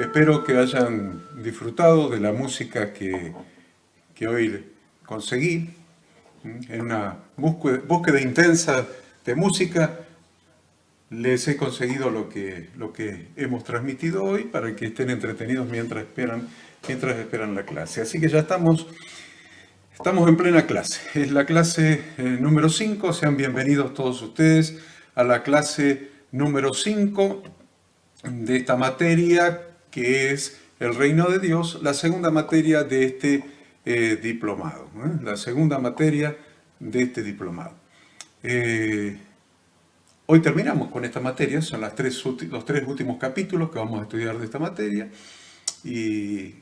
Espero que hayan disfrutado de la música que hoy conseguí. En una búsqueda intensa de música, les he conseguido lo que hemos transmitido hoy para que estén entretenidos mientras esperan la clase. Así que ya estamos en plena clase. Es la clase número 5. Sean bienvenidos todos ustedes a la clase número 5 de esta materia que es el reino de Dios, la segunda materia de este diplomado. La segunda materia de este diplomado. Hoy terminamos con esta materia, son los tres últimos capítulos que vamos a estudiar de esta materia y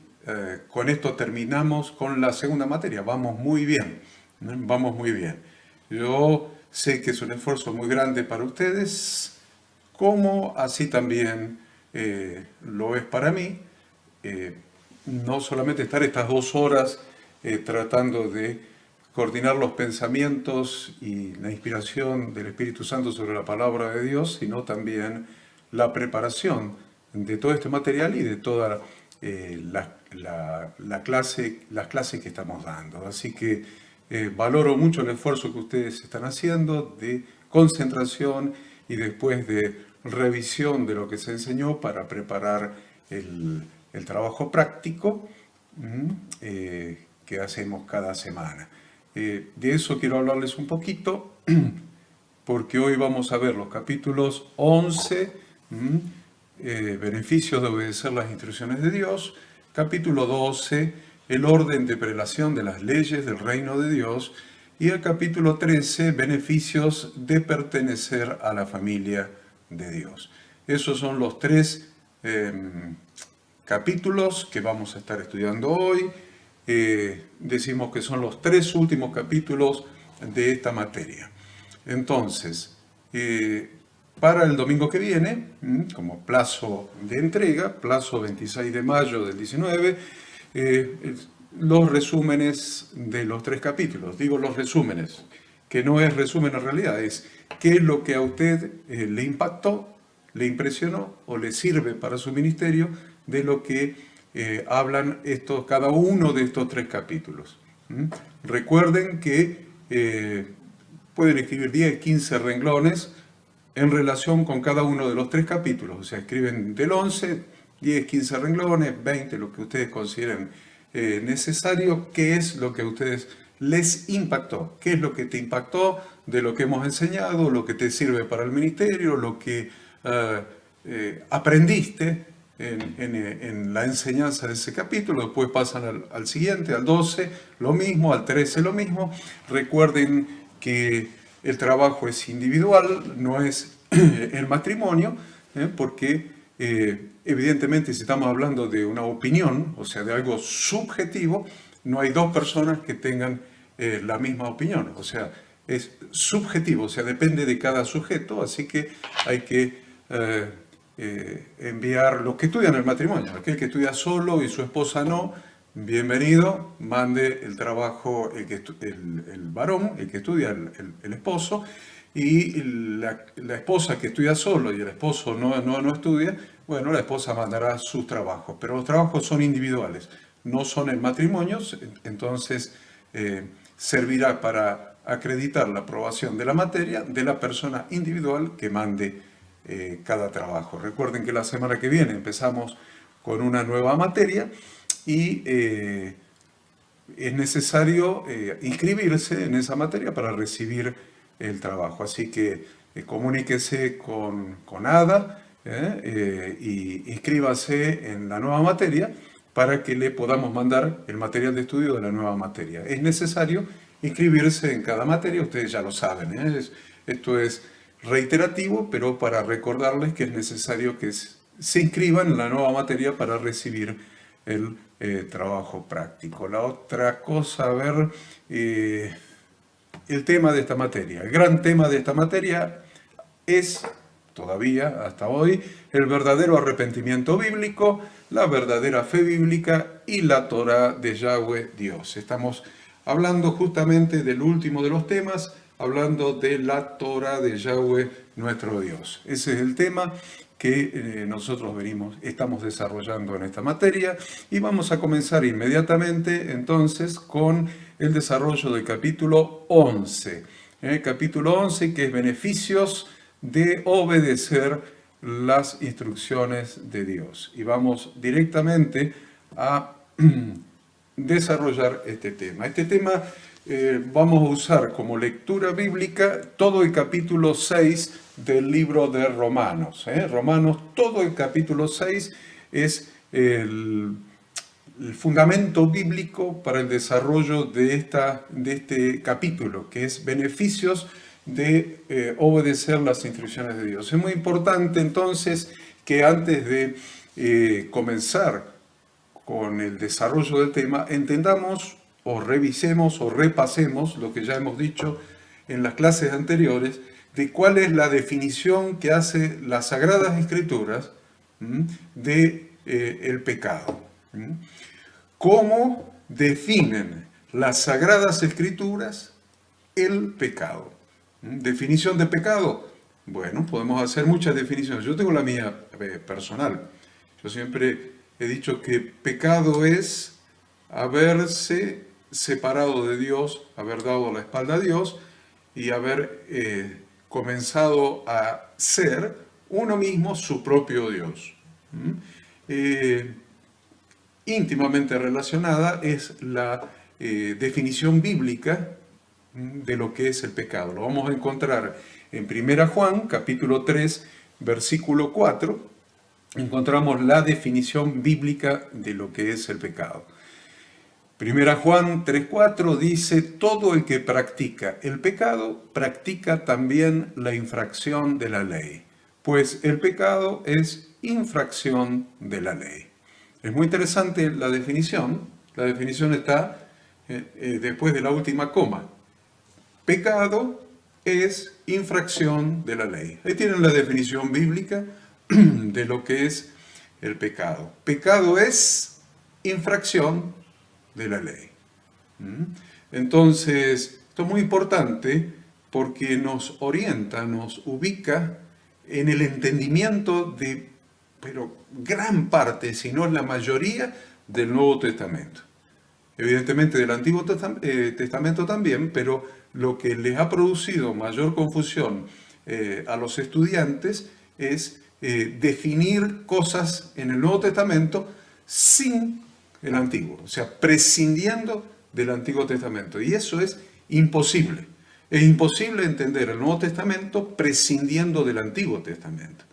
con esto terminamos con la segunda materia. Vamos muy bien, vamos muy bien. Yo sé que es un esfuerzo muy grande para ustedes, como así también lo es para mí. No solamente estar estas 2 horas tratando de coordinar los pensamientos y la inspiración del Espíritu Santo sobre la palabra de Dios, sino también la preparación de todo este material y de toda las clases que estamos dando. Así que valoro mucho el esfuerzo que ustedes están haciendo de concentración y después de revisión de lo que se enseñó para preparar el trabajo práctico que hacemos cada semana. De eso quiero hablarles un poquito, porque hoy vamos a ver los capítulos 11, beneficios de obedecer las instrucciones de Dios, capítulo 12, el orden de prelación de las leyes del reino de Dios, y el capítulo 13, beneficios de pertenecer a la familia de Dios. Esos son los 3 capítulos que vamos a estar estudiando hoy. Decimos que son los 3 últimos capítulos de esta materia. Entonces, para el domingo que viene, como plazo de entrega, plazo 26 de mayo del 19, los resúmenes de los 3 capítulos. Digo los resúmenes, que no es resumen en realidad, es qué es lo que a usted le impactó, le impresionó o le sirve para su ministerio de lo que hablan cada uno de estos 3 capítulos. Recuerden que pueden escribir 10, 15 renglones en relación con cada uno de los 3 capítulos. O sea, escriben del 11, 10, 15 renglones, 20, lo que ustedes consideren necesario. ¿Qué es lo que a ustedes les impactó? ¿Qué es lo que te impactó de lo que hemos enseñado, lo que te sirve para el ministerio, lo que aprendiste en la enseñanza de ese capítulo? Después pasan al siguiente, al 12, lo mismo, al 13, lo mismo. Recuerden que el trabajo es individual, no es el matrimonio, porque evidentemente si estamos hablando de una opinión, o sea, de algo subjetivo, no hay 2 personas que tengan la misma opinión. O sea, es subjetivo, o sea, depende de cada sujeto, así que hay que enviar los que estudian el matrimonio. Aquel que estudia solo y su esposa no, bienvenido, mande el trabajo el varón, el que estudia el esposo, y la esposa que estudia solo y el esposo no estudia, bueno, la esposa mandará sus trabajos, pero los trabajos son individuales, no son en matrimonios, entonces servirá para acreditar la aprobación de la materia de la persona individual que mande cada trabajo. Recuerden que la semana que viene empezamos con una nueva materia y es necesario inscribirse en esa materia para recibir el trabajo. Así que comuníquese con Ada y inscríbase en la nueva materia para que le podamos mandar el material de estudio de la nueva materia. Es necesario inscribirse en cada materia, ustedes ya lo saben. Esto es reiterativo, pero para recordarles que es necesario que se inscriban en la nueva materia para recibir el trabajo práctico. La otra cosa, a ver, el tema de esta materia. El gran tema de esta materia es, todavía, hasta hoy, el verdadero arrepentimiento bíblico, la verdadera fe bíblica y la Torá de Yahweh Dios. Estamos hablando justamente del último de los temas, hablando de la Torá de Yahweh nuestro Dios. Ese es el tema que nosotros estamos desarrollando en esta materia, y vamos a comenzar inmediatamente entonces con el desarrollo del capítulo 11. Capítulo 11, que es beneficios de obedecer las instrucciones de Dios. Y vamos directamente a desarrollar este tema. Este tema vamos a usar como lectura bíblica todo el capítulo 6 del libro de Romanos. Romanos, todo el capítulo 6 es el fundamento bíblico para el desarrollo de este capítulo, que es beneficios de obedecer las instrucciones de Dios. Es muy importante entonces que antes de comenzar con el desarrollo del tema, entendamos o revisemos o repasemos lo que ya hemos dicho en las clases anteriores, de cuál es la definición que hace las Sagradas Escrituras de el pecado. ¿Cómo definen las Sagradas Escrituras el pecado? ¿Definición de pecado? Bueno, podemos hacer muchas definiciones. Yo tengo la mía personal. Yo siempre he dicho que pecado es haberse separado de Dios, haber dado la espalda a Dios y haber comenzado a ser uno mismo su propio Dios. Íntimamente relacionada es la definición bíblica de lo que es el pecado. Lo vamos a encontrar en 1 Juan, capítulo 3, versículo 4. Encontramos la definición bíblica de lo que es el pecado. 1 Juan 3:4 dice: todo el que practica el pecado, practica también la infracción de la ley, pues el pecado es infracción de la ley. Es muy interesante la definición está después de la última coma. Pecado es infracción de la ley. Ahí tienen la definición bíblica de lo que es el pecado. Pecado es infracción de la ley. Entonces, esto es muy importante porque nos orienta, nos ubica en el entendimiento de, pero gran parte, si no es la mayoría, del Nuevo Testamento. Evidentemente del Antiguo Testamento también, pero lo que les ha producido mayor confusión a los estudiantes es definir cosas en el Nuevo Testamento sin el Antiguo, o sea, prescindiendo del Antiguo Testamento. Y eso es imposible. Es imposible entender el Nuevo Testamento prescindiendo del Antiguo Testamento.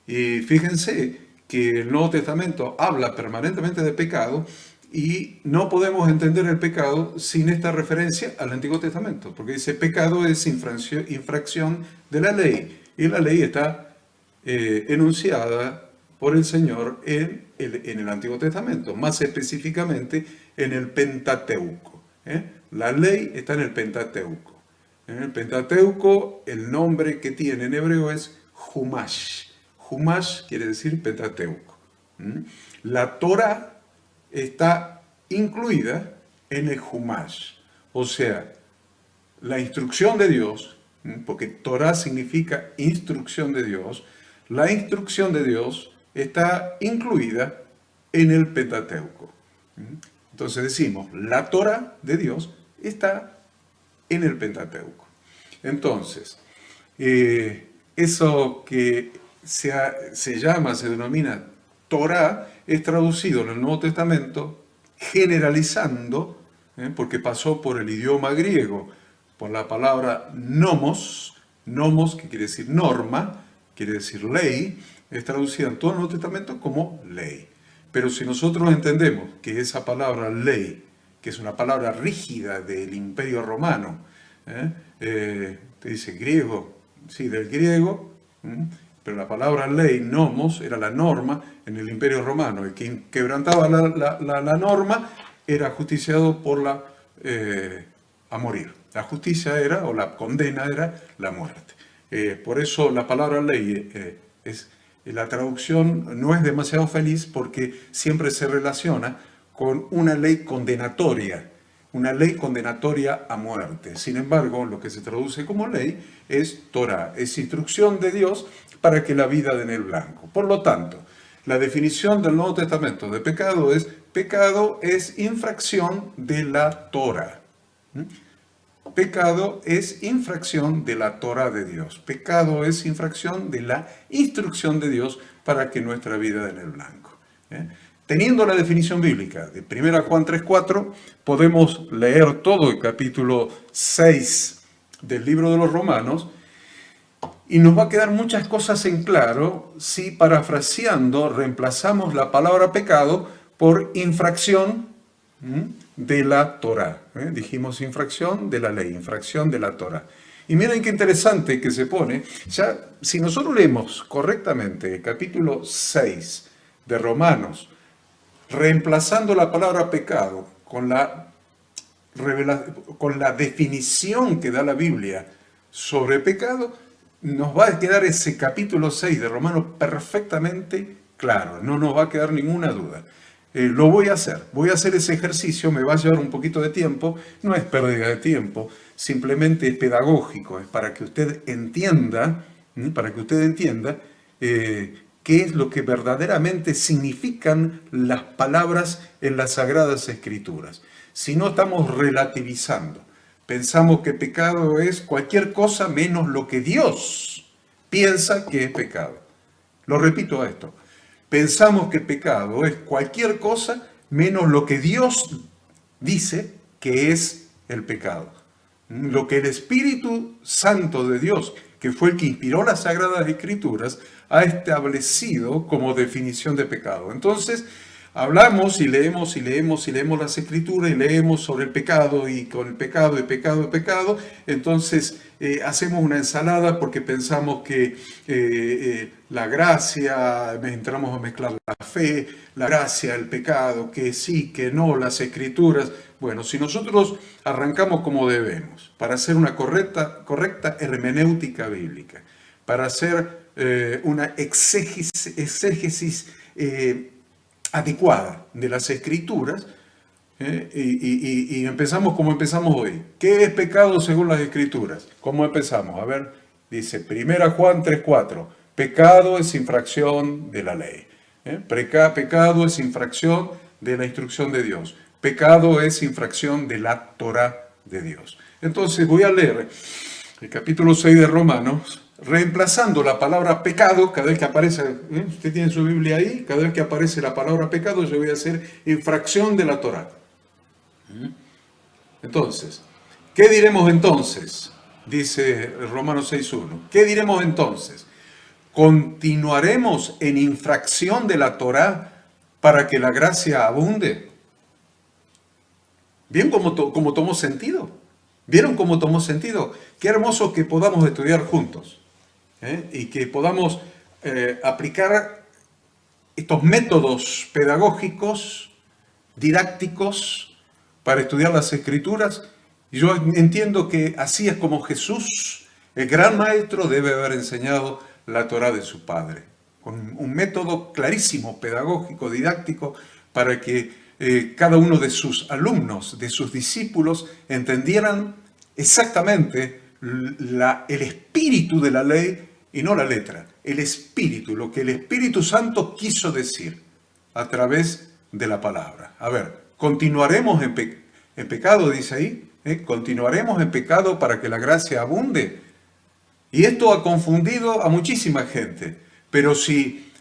Y fíjense que el Nuevo Testamento habla permanentemente de pecado y no podemos entender el pecado sin esta referencia al Antiguo Testamento, porque dice pecado es infracción de la ley, y la ley está enunciada por el Señor en el Antiguo Testamento, más específicamente en el Pentateuco. La ley está en el Pentateuco. En el Pentateuco el nombre que tiene en hebreo es Humash. Humash quiere decir Pentateuco. La Torah está incluida en el Humash, o sea, la instrucción de Dios, porque Torah significa instrucción de Dios, la instrucción de Dios está incluida en el Pentateuco. Entonces decimos, la Torah de Dios está en el Pentateuco. Entonces, eso que se denomina Torah, es traducido en el Nuevo Testamento generalizando, porque pasó por el idioma griego, por la palabra nomos, que quiere decir norma, quiere decir ley, es traducida en todo el Nuevo Testamento como ley. Pero si nosotros entendemos que esa palabra ley, que es una palabra rígida del Imperio Romano, te dice griego, sí, del griego, pero la palabra ley, nomos, era la norma en el Imperio Romano. El que quebrantaba la norma era ajusticiado a morir. La justicia era, o la condena era, la muerte. Por eso la palabra ley la traducción no es demasiado feliz porque siempre se relaciona con una ley condenatoria. una ley condenatoria a muerte. Sin embargo, lo que se traduce como ley es Torah, es instrucción de Dios para que la vida den el blanco. Por lo tanto, la definición del Nuevo Testamento de pecado es infracción de la Torah. Pecado es infracción de la Torah de Dios. Pecado es infracción de la instrucción de Dios para que nuestra vida den el blanco. Teniendo la definición bíblica de 1 Juan 3:4, podemos leer todo el capítulo 6 del libro de los Romanos y nos va a quedar muchas cosas en claro si, parafraseando, reemplazamos la palabra pecado por infracción de la Torah. Dijimos infracción de la ley, infracción de la Torah. Y miren qué interesante que se pone. Ya, si nosotros leemos correctamente el capítulo 6 de Romanos, reemplazando la palabra pecado con la definición que da la Biblia sobre pecado, nos va a quedar ese capítulo 6 de Romanos perfectamente claro, no nos va a quedar ninguna duda. Lo voy a hacer ese ejercicio, me va a llevar un poquito de tiempo, no es pérdida de tiempo, simplemente es pedagógico, es para que usted entienda, qué es lo que verdaderamente significan las palabras en las Sagradas Escrituras. Si no estamos relativizando, pensamos que pecado es cualquier cosa menos lo que Dios piensa que es pecado. Lo repito esto, pensamos que pecado es cualquier cosa menos lo que Dios dice que es el pecado. Lo que el Espíritu Santo de Dios, que fue el que inspiró las Sagradas Escrituras, ha establecido como definición de pecado. Entonces, hablamos y leemos las Escrituras y leemos sobre el pecado y con el pecado y pecado y pecado. Entonces, hacemos una ensalada porque pensamos que la gracia, entramos a mezclar la fe, la gracia, el pecado, que sí, que no, las Escrituras. Bueno, si nosotros arrancamos como debemos, para hacer una correcta hermenéutica bíblica, para hacer una exégesis adecuada de las Escrituras, y empezamos como empezamos hoy. ¿Qué es pecado según las Escrituras? ¿Cómo empezamos? A ver, dice 1 Juan 3:4, pecado es infracción de la ley. Pecado es infracción de la instrucción de Dios. Pecado es infracción de la Torah de Dios. Entonces voy a leer el capítulo 6 de Romanos, reemplazando la palabra pecado, cada vez que aparece, usted tiene su Biblia ahí, cada vez que aparece la palabra pecado, yo voy a hacer infracción de la Torah. Entonces, ¿qué diremos entonces? Dice Romanos 6:1. ¿Qué diremos entonces? ¿Continuaremos en infracción de la Torah para que la gracia abunde? ¿Vieron cómo tomó sentido? ¿Vieron cómo tomó sentido? Qué hermoso que podamos estudiar juntos. Y que podamos aplicar estos métodos pedagógicos, didácticos, para estudiar las Escrituras. Y yo entiendo que así es como Jesús, el gran maestro, debe haber enseñado la Torá de su Padre, con un método clarísimo, pedagógico, didáctico, para que cada uno de sus alumnos, de sus discípulos, entendieran exactamente el espíritu de la ley y no la letra, el espíritu, lo que el Espíritu Santo quiso decir a través de la palabra. A ver, continuaremos en pecado, dice ahí, continuaremos en pecado para que la gracia abunde. Y esto ha confundido a muchísima gente, pero si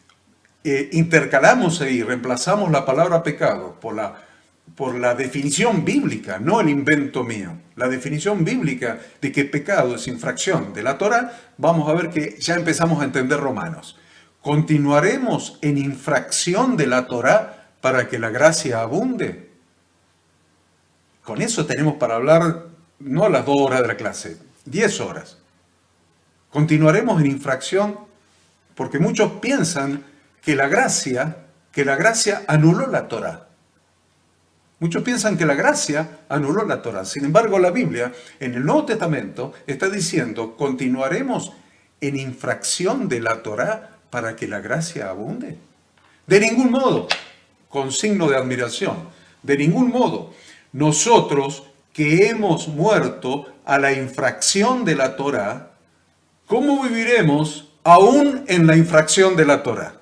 intercalamos ahí, reemplazamos la palabra pecado por la definición bíblica, no el invento mío, la definición bíblica de que pecado es infracción de la Torah, vamos a ver que ya empezamos a entender Romanos. ¿Continuaremos en infracción de la Torah para que la gracia abunde? Con eso tenemos para hablar, no las 2 horas de la clase, 10 horas. ¿Continuaremos en infracción? Porque muchos piensan que la gracia anuló la Torah. Muchos piensan que la gracia anuló la Torah. Sin embargo, la Biblia, en el Nuevo Testamento, está diciendo, ¿continuaremos en infracción de la Torah para que la gracia abunde? De ningún modo, con signo de admiración, de ningún modo. nosotros que hemos muerto a la infracción de la Torá, ¿cómo viviremos aún en la infracción de la Torá?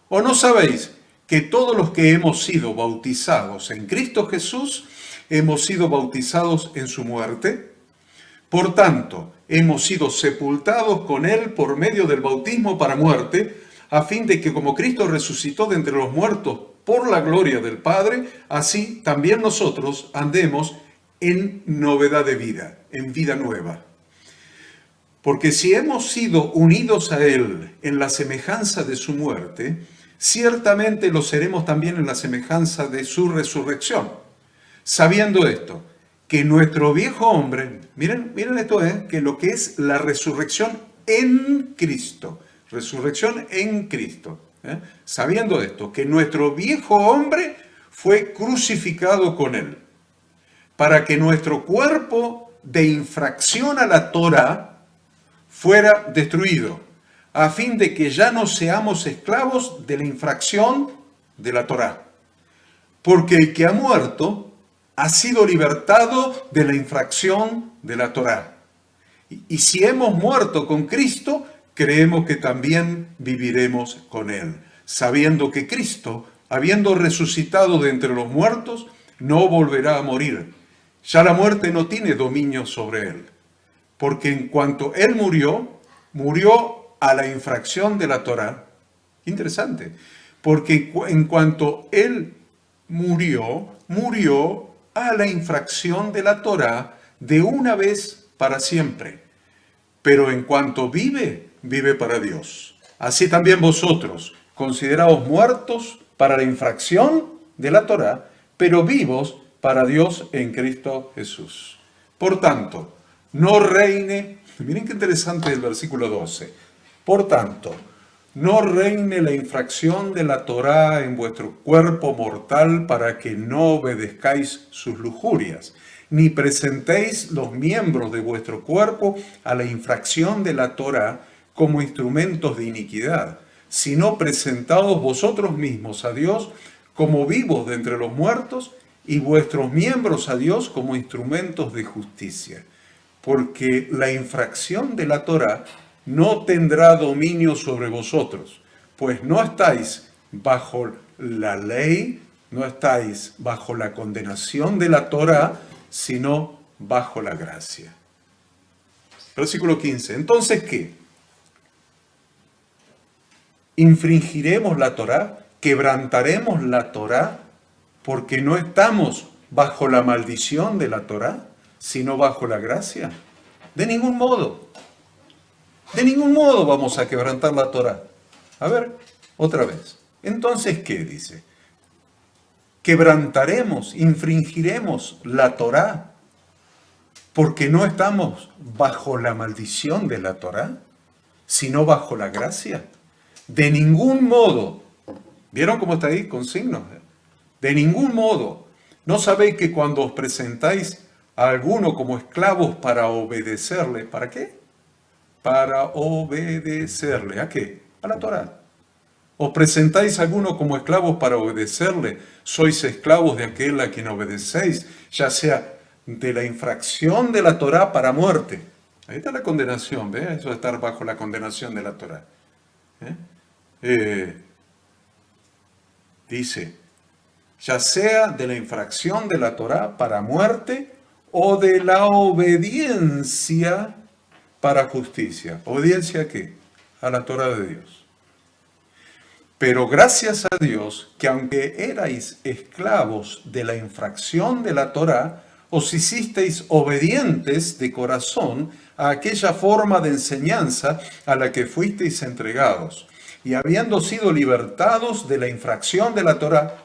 ¿O no sabéis que todos los que hemos sido bautizados en Cristo Jesús, hemos sido bautizados en su muerte? Por tanto, hemos sido sepultados con Él por medio del bautismo para muerte, a fin de que como Cristo resucitó de entre los muertos por la gloria del Padre, así también nosotros andemos en novedad de vida, en vida nueva. Porque si hemos sido unidos a Él en la semejanza de su muerte, ciertamente lo seremos también en la semejanza de su resurrección. Sabiendo esto, que nuestro viejo hombre, miren esto, que lo que es la resurrección en Cristo, sabiendo esto, que nuestro viejo hombre fue crucificado con Él, para que nuestro cuerpo de infracción a la Torá fuera destruido, a fin de que ya no seamos esclavos de la infracción de la Torá. Porque el que ha muerto ha sido libertado de la infracción de la Torá. Y si hemos muerto con Cristo, creemos que también viviremos con Él, sabiendo que Cristo, habiendo resucitado de entre los muertos, no volverá a morir. Ya la muerte no tiene dominio sobre Él. Porque en cuanto Él murió a la infracción de la Torá. Interesante. Porque en cuanto Él murió a la infracción de la Torá de una vez para siempre. Pero en cuanto vive para Dios. Así también vosotros, consideraos muertos para la infracción de la Torá, pero vivos para Dios en Cristo Jesús. Por tanto, no reine, miren qué interesante el versículo 12. Por tanto, no reine la infracción de la Torá en vuestro cuerpo mortal para que no obedezcáis sus lujurias, ni presentéis los miembros de vuestro cuerpo a la infracción de la Torá como instrumentos de iniquidad, sino presentaos vosotros mismos a Dios como vivos de entre los muertos y vuestros miembros a Dios como instrumentos de justicia. Porque la infracción de la Torá no tendrá dominio sobre vosotros, pues no estáis bajo la ley, no estáis bajo la condenación de la Torá, sino bajo la gracia. Versículo 15. Entonces, ¿qué? ¿Infringiremos la Torá? ¿Quebrantaremos la Torá? Porque no estamos bajo la maldición de la Torá, sino bajo la gracia. De ningún modo. De ningún modo vamos a quebrantar la Torá. A ver, otra vez. Entonces, ¿qué dice? ¿Quebrantaremos, infringiremos la Torá porque no estamos bajo la maldición de la Torá, sino bajo la gracia? De ningún modo. ¿Vieron cómo está ahí con signos? De ningún modo. ¿No sabéis que cuando os presentáis a alguno como esclavos para obedecerle, ¿para qué? Para obedecerle. ¿A qué? A la Torá. ¿Os presentáis a alguno como esclavos para obedecerle? ¿Sois esclavos de aquel a quien obedecéis, ya sea de la infracción de la Torá para muerte? Ahí está la condenación, ¿ves? Eso de estar bajo la condenación de la Torá. Dice, ya sea de la infracción de la Torá para muerte o de la obediencia para justicia. ¿Obediencia a qué? A la Torá de Dios. Pero gracias a Dios que aunque erais esclavos de la infracción de la Torá, os hicisteis obedientes de corazón a aquella forma de enseñanza a la que fuisteis entregados. Y habiendo sido libertados de la infracción de la Torá,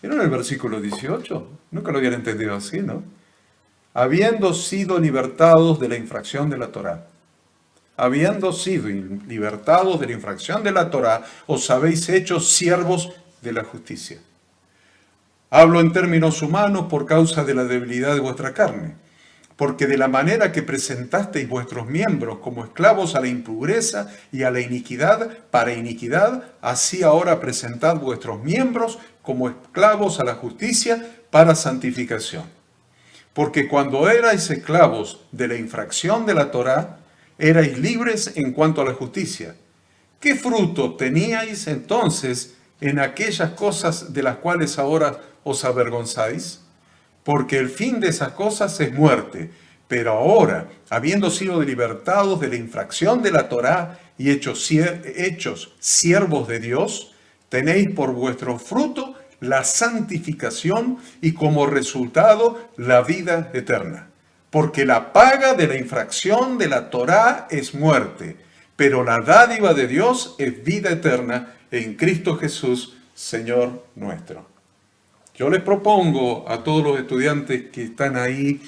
¿vieron el versículo 18? Nunca lo habían entendido así, ¿no? Habiendo sido libertados de la infracción de la Torá. Habiendo sido libertados de la infracción de la Torá, os habéis hecho siervos de la justicia. Hablo en términos humanos por causa de la debilidad de vuestra carne, porque de la manera que presentasteis vuestros miembros como esclavos a la impureza y a la iniquidad, para iniquidad, así ahora presentad vuestros miembros como esclavos a la justicia para santificación. Porque cuando erais esclavos de la infracción de la Torá, erais libres en cuanto a la justicia. ¿Qué fruto teníais entonces en aquellas cosas de las cuales ahora os avergonzáis? Porque el fin de esas cosas es muerte. Pero ahora, habiendo sido libertados de la infracción de la Torá y hechos siervos de Dios, tenéis por vuestro fruto la santificación y como resultado la vida eterna. Porque la paga de la infracción de la Torá es muerte, pero la dádiva de Dios es vida eterna en Cristo Jesús, Señor nuestro. Yo les propongo a todos los estudiantes que están ahí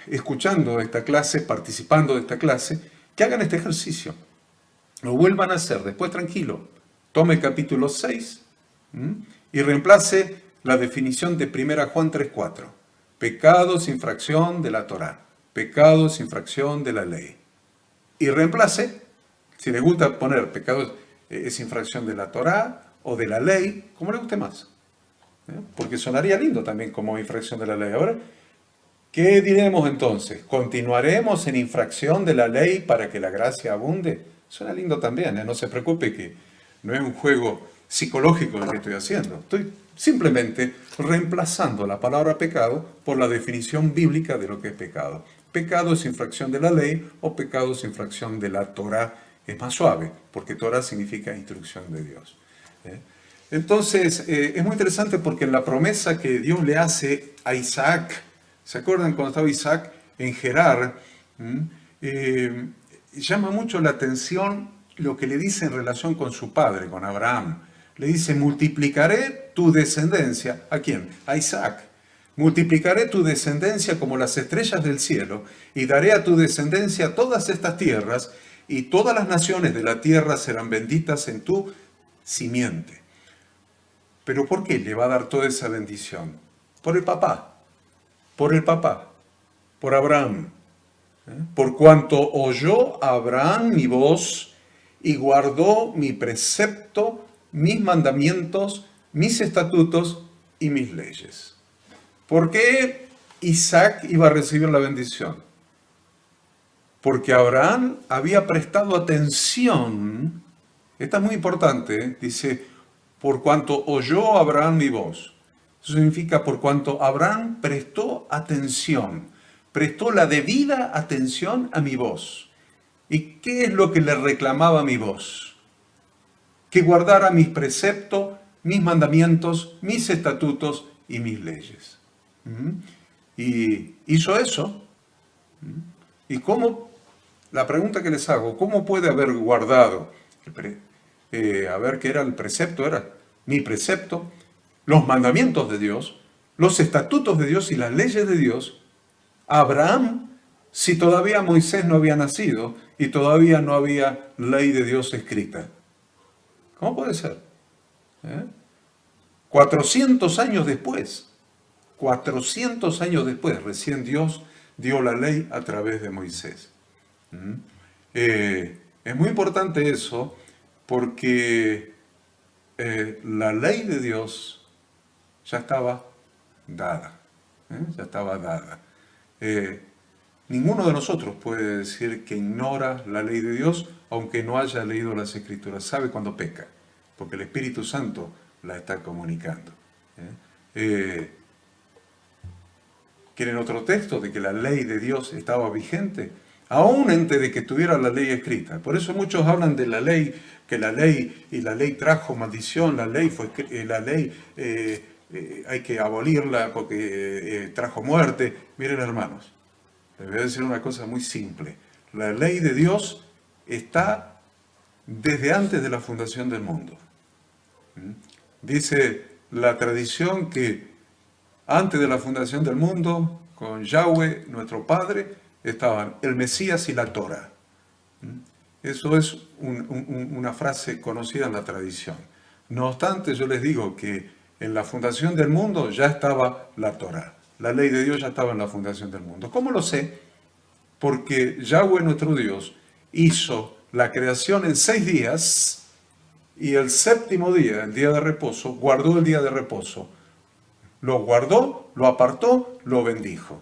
escuchando esta clase, participando de esta clase, que hagan este ejercicio. Lo vuelvan a hacer, después tranquilo. Tome el capítulo 6 y reemplace la definición de 1 Juan 3:4. Pecado es infracción de la Torá. Pecado es infracción de la ley. Y reemplace, si les gusta poner pecado es infracción de la Torá o de la ley, como le guste más. Porque sonaría lindo también como infracción de la ley. Ahora, ¿qué diremos entonces? ¿Continuaremos en infracción de la ley para que la gracia abunde? Suena lindo también, no se preocupe que no es un juego psicológico lo que estoy haciendo. Estoy simplemente reemplazando la palabra pecado por la definición bíblica de lo que es pecado. Pecado es infracción de la ley o pecado es infracción de la Torá. Es más suave, porque Torá significa instrucción de Dios. Entonces, es muy interesante porque en la promesa que Dios le hace a Isaac, ¿se acuerdan cuando estaba Isaac en Gerar? Llama mucho la atención lo que le dice en relación con su padre, con Abraham. Le dice, multiplicaré tu descendencia. ¿A quién? A Isaac. Multiplicaré tu descendencia como las estrellas del cielo y daré a tu descendencia todas estas tierras y todas las naciones de la tierra serán benditas en tu simiente. ¿Pero por qué le va a dar toda esa bendición? Por el papá, por Abraham. Por cuanto oyó Abraham mi voz y guardó mi precepto, mis mandamientos, mis estatutos y mis leyes. ¿Por qué Isaac iba a recibir la bendición? Porque Abraham había prestado atención. Esta es muy importante, dice, por cuanto oyó Abraham mi voz. Eso significa por cuanto Abraham prestó atención, prestó la debida atención a mi voz. ¿Y qué es lo que le reclamaba mi voz? Que guardara mis preceptos, mis mandamientos, mis estatutos y mis leyes. Y hizo eso. ¿Y cómo? La pregunta que les hago, ¿cómo puede haber guardado? A ver, ¿qué era el precepto? Era mi precepto, los mandamientos de Dios, los estatutos de Dios y las leyes de Dios. Abraham, si todavía Moisés no había nacido y todavía no había ley de Dios escrita. ¿Cómo puede ser? 400 años después, recién Dios dio la ley a través de Moisés. Es muy importante eso porque la ley de Dios ya estaba dada. Ya estaba dada. Ninguno de nosotros puede decir que ignora la ley de Dios, aunque no haya leído las Escrituras. Sabe cuando peca, porque el Espíritu Santo la está comunicando. ¿Quieren otro texto de que la ley de Dios estaba vigente? Aún antes de que estuviera la ley escrita. Por eso muchos hablan de la ley, que la ley trajo maldición, la ley hay que abolirla porque trajo muerte. Miren, hermanos, les voy a decir una cosa muy simple. La ley de Dios está desde antes de la fundación del mundo. Dice la tradición que antes de la fundación del mundo, con Yahweh, nuestro Padre, estaban el Mesías y la Torá. Eso es una frase conocida en la tradición. No obstante, yo les digo que en la fundación del mundo ya estaba la Torá. La ley de Dios ya estaba en la fundación del mundo. ¿Cómo lo sé? Porque Yahweh, nuestro Dios, hizo la creación en 6 días y el séptimo día, el día de reposo, guardó el día de reposo lo guardó, lo apartó, lo bendijo.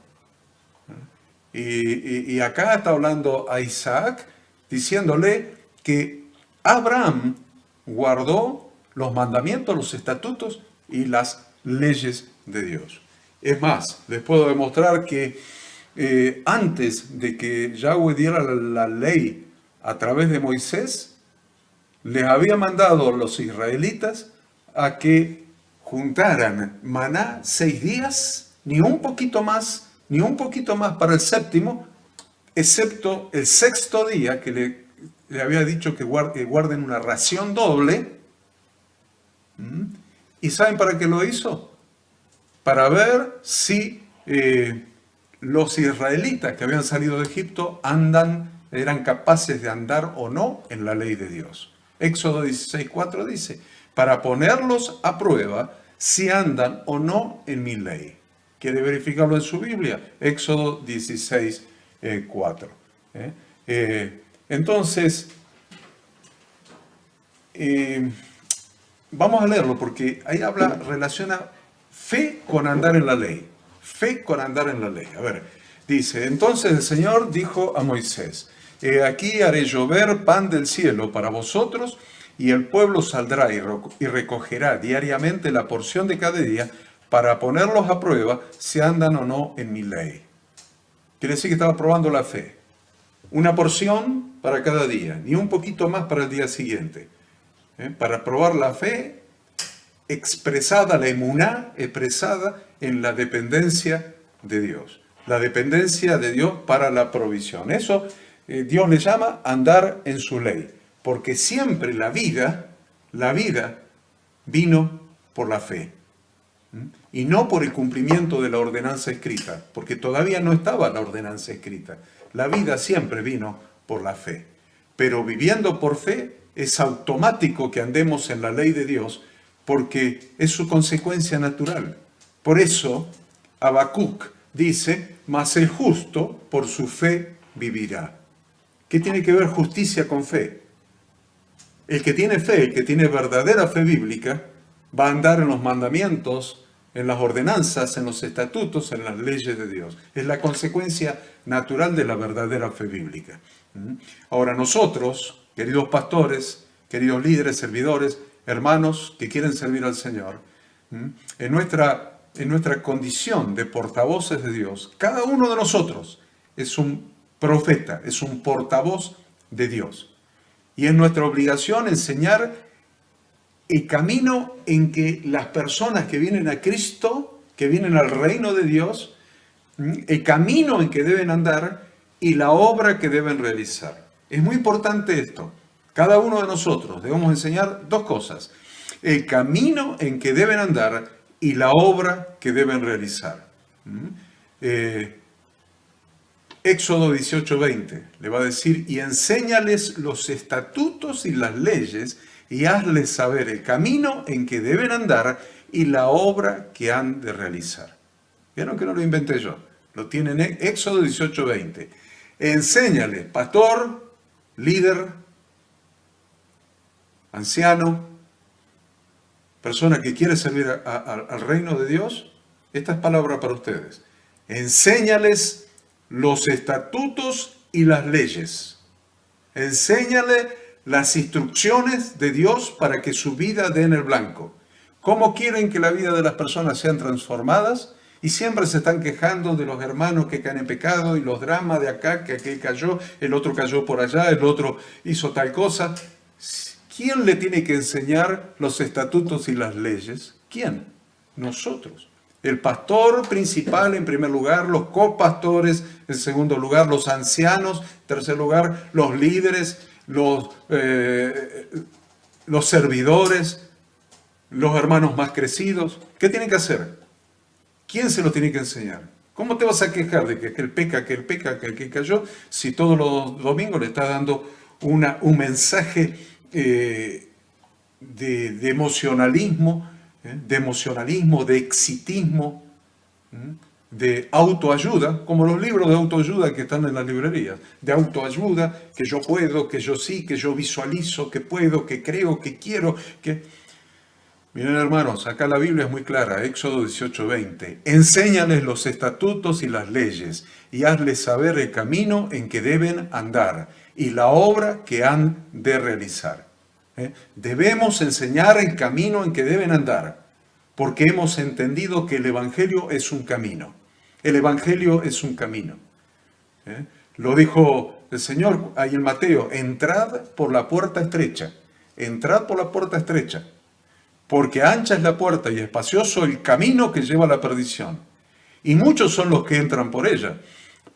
Y acá está hablando a Isaac, diciéndole que Abraham guardó los mandamientos, los estatutos y las leyes de Dios. Es más, les puedo demostrar que antes de que Yahweh diera la ley a través de Moisés, les había mandado a los israelitas a que juntaran maná 6 días, ni un poquito más para el séptimo, excepto el sexto día que le había dicho que guarden una ración doble. ¿Y saben para qué lo hizo? Para ver si los israelitas que habían salido de Egipto eran capaces de andar o no en la ley de Dios. Éxodo 16:4 dice, para ponerlos a prueba si andan o no en mi ley. ¿Quiere verificarlo en su Biblia? Éxodo 16:4. Entonces, vamos a leerlo porque ahí relaciona fe con andar en la ley. Fe con andar en la ley. A ver, dice, entonces el Señor dijo a Moisés, aquí haré llover pan del cielo para vosotros, y el pueblo saldrá y recogerá diariamente la porción de cada día para ponerlos a prueba si andan o no en mi ley. Quiere decir que estaba probando la fe. Una porción para cada día, ni un poquito más para el día siguiente. Para probar la fe expresada, la emuná expresada en la dependencia de Dios. La dependencia de Dios para la provisión. Eso Dios le llama andar en su ley. Porque siempre la vida vino por la fe. Y no por el cumplimiento de la ordenanza escrita, porque todavía no estaba la ordenanza escrita. La vida siempre vino por la fe. Pero viviendo por fe es automático que andemos en la ley de Dios, porque es su consecuencia natural. Por eso Habacuc dice, mas el justo por su fe vivirá. ¿Qué tiene que ver justicia con fe? El que tiene fe, el que tiene verdadera fe bíblica, va a andar en los mandamientos, en las ordenanzas, en los estatutos, en las leyes de Dios. Es la consecuencia natural de la verdadera fe bíblica. Ahora nosotros, queridos pastores, queridos líderes, servidores, hermanos que quieren servir al Señor, en nuestra condición de portavoces de Dios, cada uno de nosotros es un profeta, es un portavoz de Dios. Y es nuestra obligación enseñar el camino en que las personas que vienen a Cristo, que vienen al reino de Dios, el camino en que deben andar y la obra que deben realizar. Es muy importante esto. Cada uno de nosotros debemos enseñar dos cosas. El camino en que deben andar y la obra que deben realizar. Éxodo 18:20 le va a decir, y enséñales los estatutos y las leyes, y hazles saber el camino en que deben andar y la obra que han de realizar. ¿Vieron que no lo inventé yo? Lo tiene en Éxodo 18:20. Enséñales, pastor, líder, anciano, persona que quiere servir al reino de Dios, esta es palabra para ustedes. Enséñales los estatutos y las leyes. Enséñale las instrucciones de Dios para que su vida dé en el blanco. ¿Cómo quieren que la vida de las personas sean transformadas? Y siempre se están quejando de los hermanos que caen en pecado y los dramas de acá, que aquel cayó, el otro cayó por allá, el otro hizo tal cosa. ¿Quién le tiene que enseñar los estatutos y las leyes? ¿Quién? Nosotros. El pastor principal en primer lugar, los copastores en segundo lugar, los ancianos en tercer lugar, los líderes, los servidores, los hermanos más crecidos. ¿Qué tienen que hacer? ¿Quién se lo tiene que enseñar? ¿Cómo te vas a quejar de que aquel peca, que aquel cayó, si todos los domingos le estás dando un mensaje de emocionalismo, de exitismo, de autoayuda, como los libros de autoayuda que están en las librerías, de autoayuda, que yo puedo, que yo sí, que yo visualizo, que puedo, que creo, que quiero, que... Miren hermanos, acá la Biblia es muy clara, Éxodo 18:20. Enséñales los estatutos y las leyes, y hazles saber el camino en que deben andar, y la obra que han de realizar. Debemos enseñar el camino en que deben andar, porque hemos entendido que el Evangelio es un camino. El Evangelio es un camino. ¿Eh? Lo dijo el Señor ahí en Mateo, entrad por la puerta estrecha, entrad por la puerta estrecha. Porque ancha es la puerta y espacioso el camino que lleva a la perdición. Y muchos son los que entran por ella.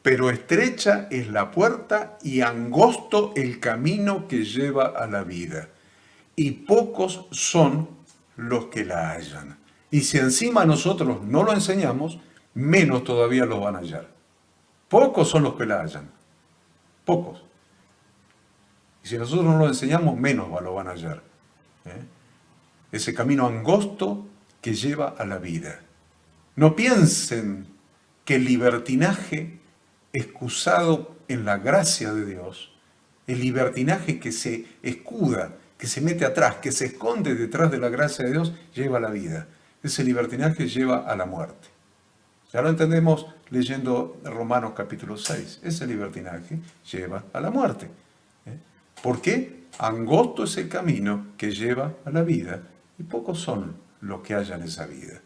Pero estrecha es la puerta y angosto el camino que lleva a la vida. Y pocos son los que la hallan. Y si encima nosotros no lo enseñamos, menos todavía lo van a hallar. Pocos son los que la hallan. Pocos. Y si nosotros no lo enseñamos, menos lo van a hallar. Ese camino angosto que lleva a la vida. No piensen que el libertinaje excusado en la gracia de Dios, el libertinaje que se escuda, que se mete atrás, que se esconde detrás de la gracia de Dios, lleva a la vida. Ese libertinaje lleva a la muerte. Ya lo entendemos leyendo Romanos capítulo 6. Ese libertinaje lleva a la muerte. ¿Por qué? Angosto es el camino que lleva a la vida y pocos son los que hallan esa vida.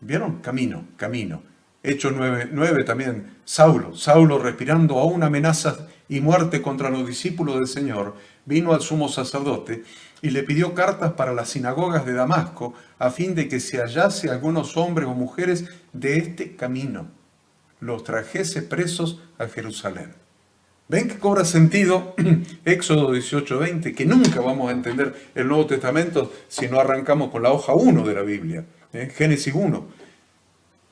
¿Vieron? Camino. Hechos 9 también, Saulo respirando aún amenazas y muerte contra los discípulos del Señor, vino al sumo sacerdote y le pidió cartas para las sinagogas de Damasco a fin de que se hallase algunos hombres o mujeres de este camino, los trajese presos a Jerusalén. ¿Ven que cobra sentido Éxodo 18:20? Que nunca vamos a entender el Nuevo Testamento si no arrancamos con la hoja 1 de la Biblia, Génesis 1.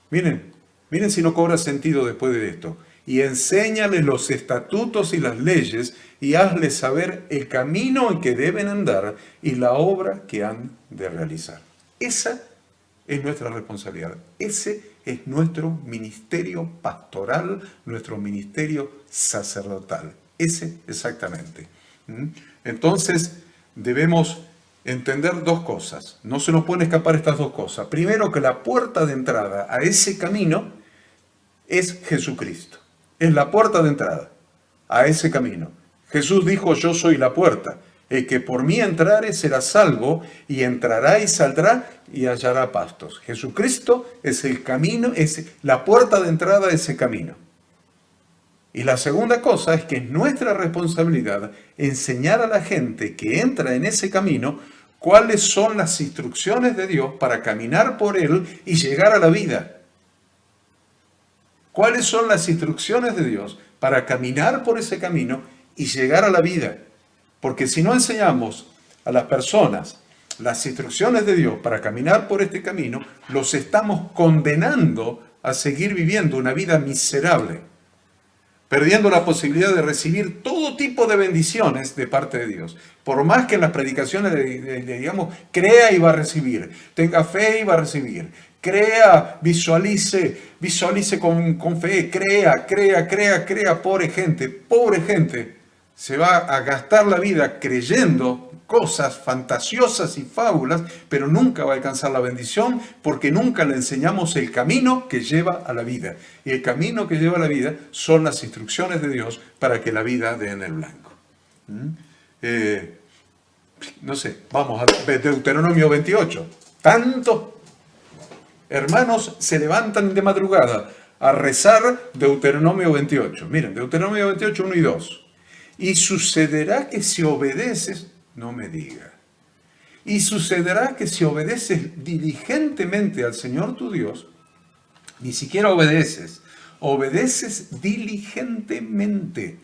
Miren si no cobra sentido después de esto. Y enséñales los estatutos y las leyes y hazles saber el camino en que deben andar y la obra que han de realizar. Esa es nuestra responsabilidad. Ese es nuestro ministerio pastoral, nuestro ministerio sacerdotal. Ese exactamente. Entonces, debemos entender dos cosas. No se nos pueden escapar estas dos cosas. Primero, que la puerta de entrada a ese camino es Jesucristo. Es la puerta de entrada a ese camino. Jesús dijo, yo soy la puerta. El que por mí entrare será salvo, y entrará y saldrá y hallará pastos. Jesucristo es el camino, es la puerta de entrada a ese camino. Y la segunda cosa es que es nuestra responsabilidad enseñar a la gente que entra en ese camino cuáles son las instrucciones de Dios para caminar por él y llegar a la vida. ¿Cuáles son las instrucciones de Dios para caminar por ese camino y llegar a la vida? Porque si no enseñamos a las personas las instrucciones de Dios para caminar por este camino, los estamos condenando a seguir viviendo una vida miserable, perdiendo la posibilidad de recibir todo tipo de bendiciones de parte de Dios. Por más que en las predicaciones digamos, crea y va a recibir, tenga fe y va a recibir, crea, visualice con fe, crea, pobre gente, se va a gastar la vida creyendo cosas fantasiosas y fábulas, pero nunca va a alcanzar la bendición porque nunca le enseñamos el camino que lleva a la vida. Y el camino que lleva a la vida son las instrucciones de Dios para que la vida dé en el blanco. No sé, vamos a Deuteronomio 28. Tantos hermanos se levantan de madrugada a rezar Deuteronomio 28. Miren, Deuteronomio 28, 1 y 2. Y sucederá que si obedeces, no me diga. Y sucederá que si obedeces diligentemente al Señor tu Dios, ni siquiera obedeces diligentemente.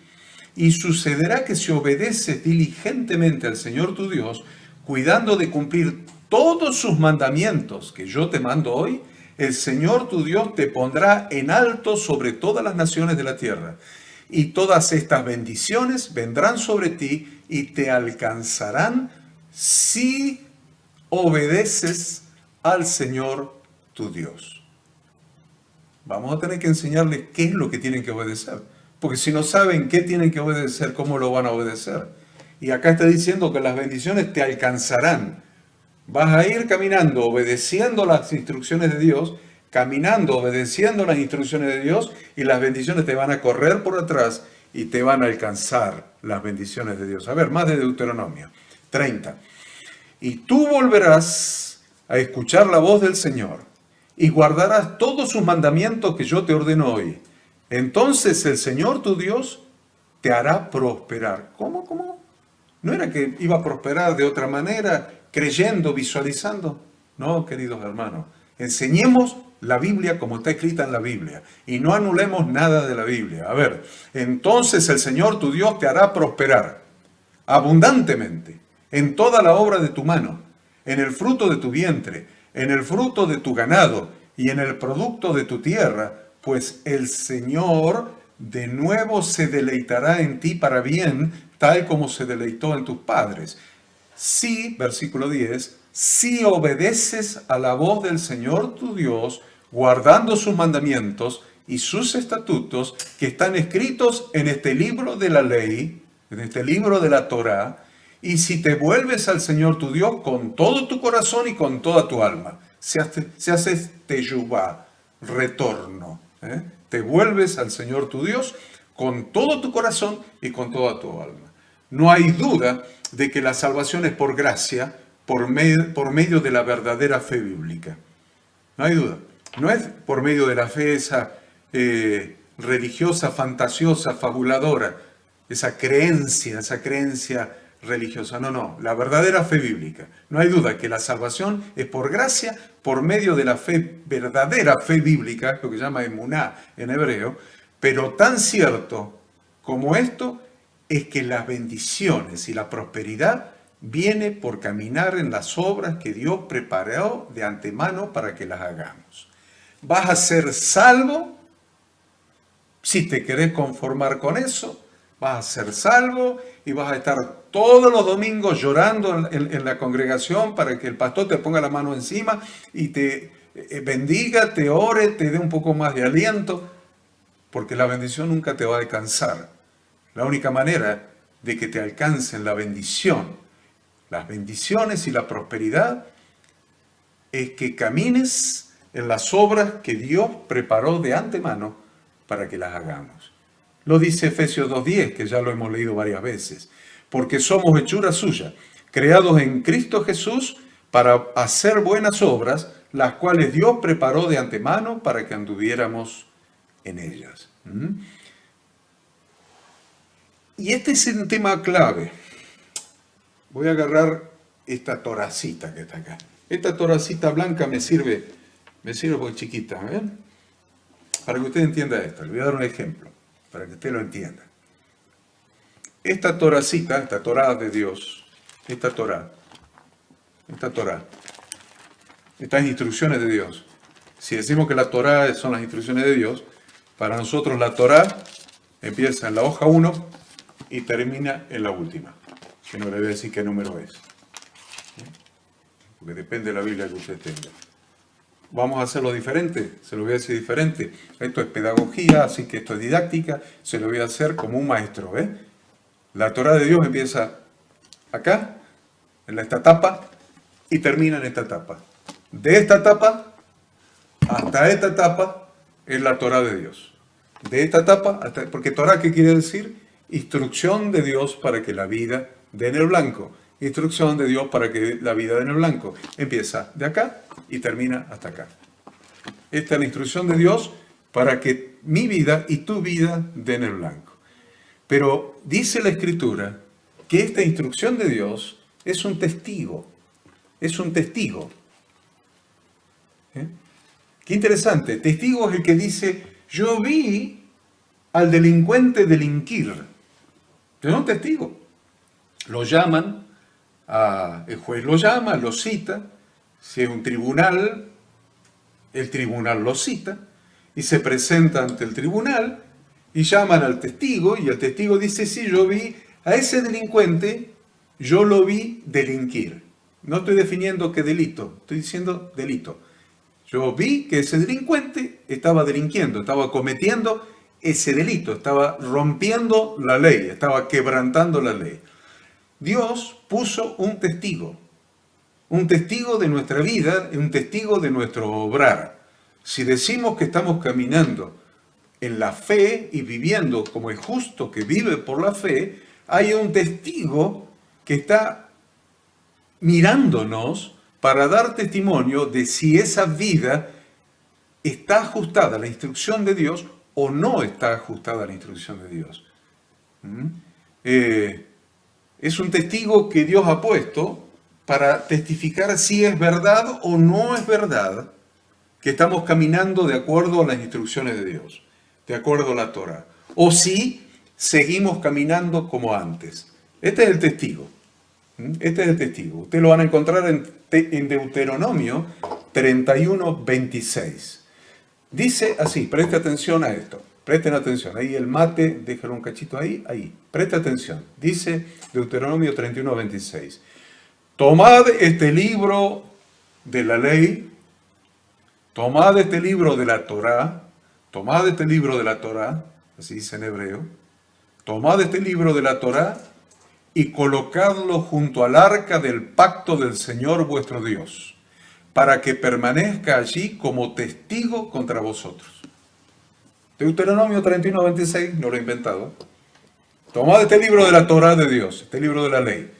Y sucederá que si obedeces diligentemente al Señor tu Dios, cuidando de cumplir todos sus mandamientos que yo te mando hoy, el Señor tu Dios te pondrá en alto sobre todas las naciones de la tierra. Y todas estas bendiciones vendrán sobre ti y te alcanzarán si obedeces al Señor tu Dios. Vamos a tener que enseñarles qué es lo que tienen que obedecer. Porque si no saben qué tienen que obedecer, ¿cómo lo van a obedecer? Y acá está diciendo que las bendiciones te alcanzarán. Vas a ir caminando, obedeciendo las instrucciones de Dios, caminando, obedeciendo las instrucciones de Dios, y las bendiciones te van a correr por atrás y te van a alcanzar las bendiciones de Dios. A ver, más de Deuteronomio 30. Y tú volverás a escuchar la voz del Señor y guardarás todos sus mandamientos que yo te ordeno hoy. Entonces el Señor tu Dios te hará prosperar. ¿Cómo? ¿No era que iba a prosperar de otra manera, creyendo, visualizando? No, queridos hermanos. Enseñemos la Biblia como está escrita en la Biblia y no anulemos nada de la Biblia. A ver, entonces el Señor tu Dios te hará prosperar abundantemente en toda la obra de tu mano, en el fruto de tu vientre, en el fruto de tu ganado y en el producto de tu tierra, pues el Señor de nuevo se deleitará en ti para bien, tal como se deleitó en tus padres. Si, versículo 10, si obedeces a la voz del Señor tu Dios, guardando sus mandamientos y sus estatutos que están escritos en este libro de la ley, en este libro de la Torá, y si te vuelves al Señor tu Dios con todo tu corazón y con toda tu alma, se hace teyubá, retorno, te vuelves al Señor tu Dios con todo tu corazón y con toda tu alma. No hay duda de que la salvación es por gracia, por medio de la verdadera fe bíblica. No hay duda. No es por medio de la fe esa religiosa, fantasiosa, fabuladora, esa creencia religiosa. No. La verdadera fe bíblica. No hay duda que la salvación es por gracia, por medio de la fe, verdadera fe bíblica, lo que se llama emuná en hebreo, pero tan cierto como esto es que las bendiciones y la prosperidad viene por caminar en las obras que Dios preparó de antemano para que las hagamos. Vas a ser salvo si te querés conformar con eso. Vas a ser salvo y vas a estar todos los domingos llorando en la congregación para que el pastor te ponga la mano encima y te bendiga, te ore, te dé un poco más de aliento, porque la bendición nunca te va a alcanzar. La única manera de que te alcancen la bendición, las bendiciones y la prosperidad, es que camines en las obras que Dios preparó de antemano para que las hagamos. Lo dice Efesios 2:10, que ya lo hemos leído varias veces. Porque somos hechura suya, creados en Cristo Jesús para hacer buenas obras, las cuales Dios preparó de antemano para que anduviéramos en ellas. Y este es un tema clave. Voy a agarrar esta toracita que está acá. Esta toracita blanca me sirve porque es chiquita, para que usted entienda esto. Le voy a dar un ejemplo, para que usted lo entienda. Esta toracita, esta Torá de Dios, estas instrucciones de Dios. Si decimos que la Torá son las instrucciones de Dios, para nosotros la Torá empieza en la hoja 1 y termina en la última. Que no le voy a decir qué número es, porque depende de la Biblia que usted tenga. Vamos a hacerlo diferente, se lo voy a decir diferente. Esto es pedagogía, así que esto es didáctica, se lo voy a hacer como un maestro. La Torá de Dios empieza acá, en esta etapa, y termina en esta etapa. De esta etapa hasta esta etapa es la Torá de Dios. De esta etapa hasta... Porque Torá, ¿qué quiere decir? Instrucción de Dios para que la vida dé en el blanco. Instrucción de Dios para que la vida dé en el blanco. Empieza de acá y termina hasta acá. Esta es la instrucción de Dios para que mi vida y tu vida den el blanco. Pero dice la Escritura que esta instrucción de Dios es un testigo. Es un testigo. Qué interesante. Testigo es el que dice, yo vi al delincuente delinquir. Es un testigo. Lo llaman, el juez lo llama, lo cita. Si es un tribunal, el tribunal lo cita y se presenta ante el tribunal y llaman al testigo y el testigo dice, sí, yo vi a ese delincuente, yo lo vi delinquir. No estoy definiendo qué delito, estoy diciendo delito. Yo vi que ese delincuente estaba delinquiendo, estaba cometiendo ese delito, estaba rompiendo la ley, estaba quebrantando la ley. Dios puso un testigo de nuestra vida, un testigo de nuestro obrar. Si decimos que estamos caminando en la fe y viviendo como el justo que vive por la fe, hay un testigo que está mirándonos para dar testimonio de si esa vida está ajustada a la instrucción de Dios o no está ajustada a la instrucción de Dios. Es un testigo que Dios ha puesto para testificar si es verdad o no es verdad que estamos caminando de acuerdo a las instrucciones de Dios, de acuerdo a la Torah, o si seguimos caminando como antes. Este es el testigo. Este es el testigo. Ustedes lo van a encontrar en Deuteronomio 31:26. Dice así, preste atención a esto. Presten atención. Ahí el mate, déjalo un cachito ahí. Preste atención. Dice Deuteronomio 31:26. Tomad este libro de la ley, tomad este libro de la Torá, tomad este libro de la Torá, así dice en hebreo, tomad este libro de la Torá y colocadlo junto al arca del pacto del Señor vuestro Dios, para que permanezca allí como testigo contra vosotros. Deuteronomio 31:26, no lo he inventado. Tomad este libro de la Torá de Dios, este libro de la ley.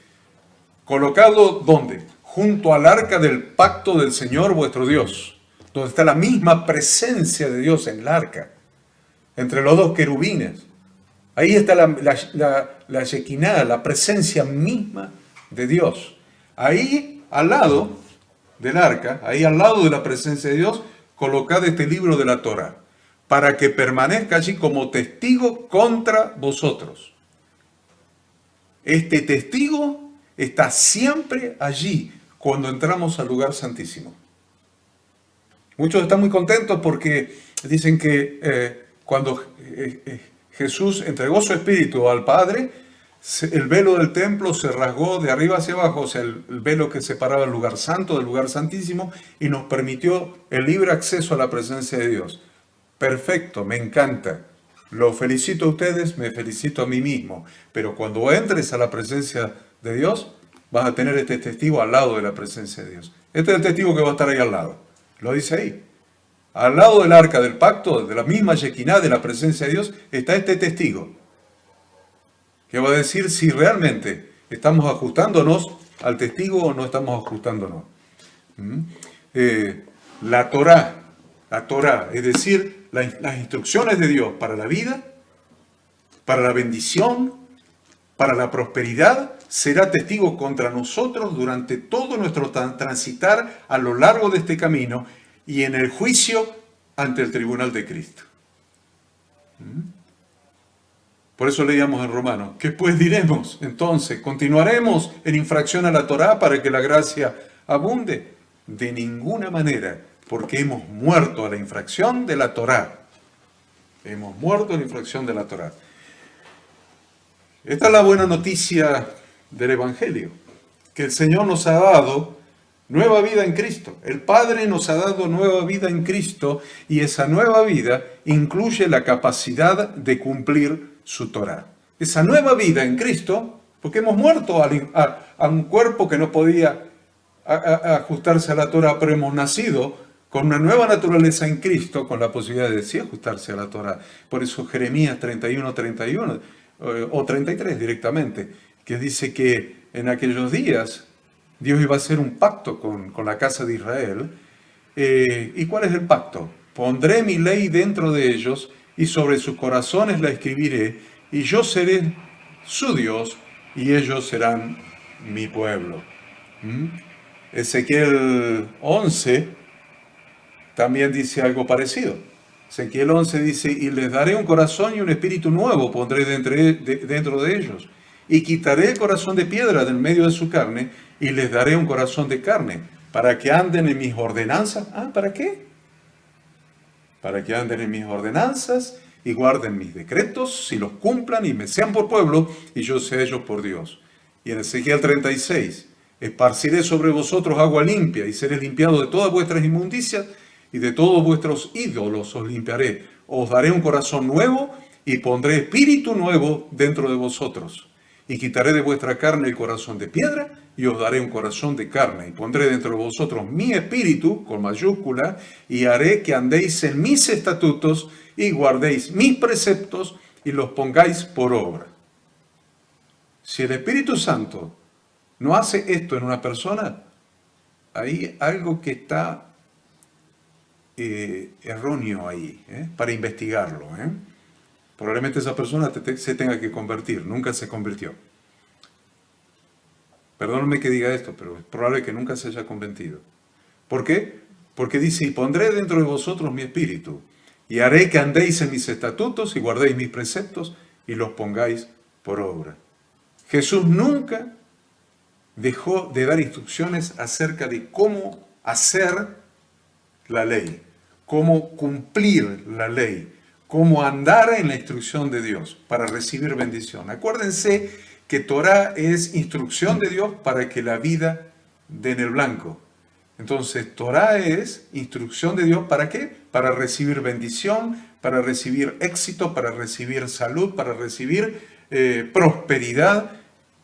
Colocadlo, ¿dónde? Junto al arca del pacto del Señor vuestro Dios, donde está la misma presencia de Dios en el arca, entre los dos querubines. Ahí está la Shekinah, la presencia misma de Dios. Ahí, al lado del arca, ahí al lado de la presencia de Dios, colocad este libro de la Torá, para que permanezca allí como testigo contra vosotros. Este testigo está siempre allí cuando entramos al lugar santísimo. Muchos están muy contentos porque dicen que cuando Jesús entregó su espíritu al Padre, el velo del templo se rasgó de arriba hacia abajo, o sea, el velo que separaba el lugar santo del lugar santísimo, y nos permitió el libre acceso a la presencia de Dios. Perfecto, me encanta. Lo felicito a ustedes, me felicito a mí mismo. Pero cuando entres a la presencia de Dios, vas a tener este testigo al lado de la presencia de Dios. Este es el testigo que va a estar ahí al lado. Lo dice ahí. Al lado del arca del pacto, de la misma Shekinah, de la presencia de Dios, está este testigo, que va a decir si realmente estamos ajustándonos al testigo o no estamos ajustándonos. La Torá, es decir, las instrucciones de Dios para la vida, para la bendición, para la prosperidad, será testigo contra nosotros durante todo nuestro transitar a lo largo de este camino y en el juicio ante el tribunal de Cristo. Por eso leíamos en Romanos, ¿qué pues diremos? Entonces, ¿continuaremos en infracción a la Torá para que la gracia abunde? De ninguna manera, porque hemos muerto a la infracción de la Torá. Hemos muerto a la infracción de la Torá. Esta es la buena noticia del Evangelio, que el Señor nos ha dado nueva vida en Cristo. El Padre nos ha dado nueva vida en Cristo y esa nueva vida incluye la capacidad de cumplir su Torá. Esa nueva vida en Cristo, porque hemos muerto a un cuerpo que no podía ajustarse a la Torá, pero hemos nacido con una nueva naturaleza en Cristo, con la posibilidad de sí ajustarse a la Torá. Por eso Jeremías 31:31 o 33 directamente, que dice que en aquellos días Dios iba a hacer un pacto con la casa de Israel. ¿Y cuál es el pacto? Pondré mi ley dentro de ellos y sobre sus corazones la escribiré, y yo seré su Dios y ellos serán mi pueblo. Ezequiel 11 también dice algo parecido. Ezequiel 11 dice, y les daré un corazón y un espíritu nuevo pondré dentro de ellos, y quitaré el corazón de piedra del medio de su carne, y les daré un corazón de carne, para que anden en mis ordenanzas. ¿Para qué? Para que anden en mis ordenanzas y guarden mis decretos, y los cumplan y me sean por pueblo, y yo sea ellos por Dios. Y en Ezequiel 36, esparciré sobre vosotros agua limpia, y seré limpiado de todas vuestras inmundicias, y de todos vuestros ídolos os limpiaré. Os daré un corazón nuevo, y pondré espíritu nuevo dentro de vosotros. Y quitaré de vuestra carne el corazón de piedra y os daré un corazón de carne. Y pondré dentro de vosotros mi espíritu, con mayúscula, y haré que andéis en mis estatutos y guardéis mis preceptos y los pongáis por obra. Si el Espíritu Santo no hace esto en una persona, hay algo que está erróneo ahí, para investigarlo. Probablemente esa persona se tenga que convertir, nunca se convirtió. Perdóname que diga esto, pero es probable que nunca se haya convertido. ¿Por qué? Porque dice, y pondré dentro de vosotros mi espíritu, y haré que andéis en mis estatutos y guardéis mis preceptos y los pongáis por obra. Jesús nunca dejó de dar instrucciones acerca de cómo hacer la ley, cómo cumplir la ley, cómo andar en la instrucción de Dios para recibir bendición. Acuérdense que Torah es instrucción de Dios para que la vida dé en el blanco. Entonces, Torah es instrucción de Dios ¿para qué? Para recibir bendición, para recibir éxito, para recibir salud, para recibir prosperidad.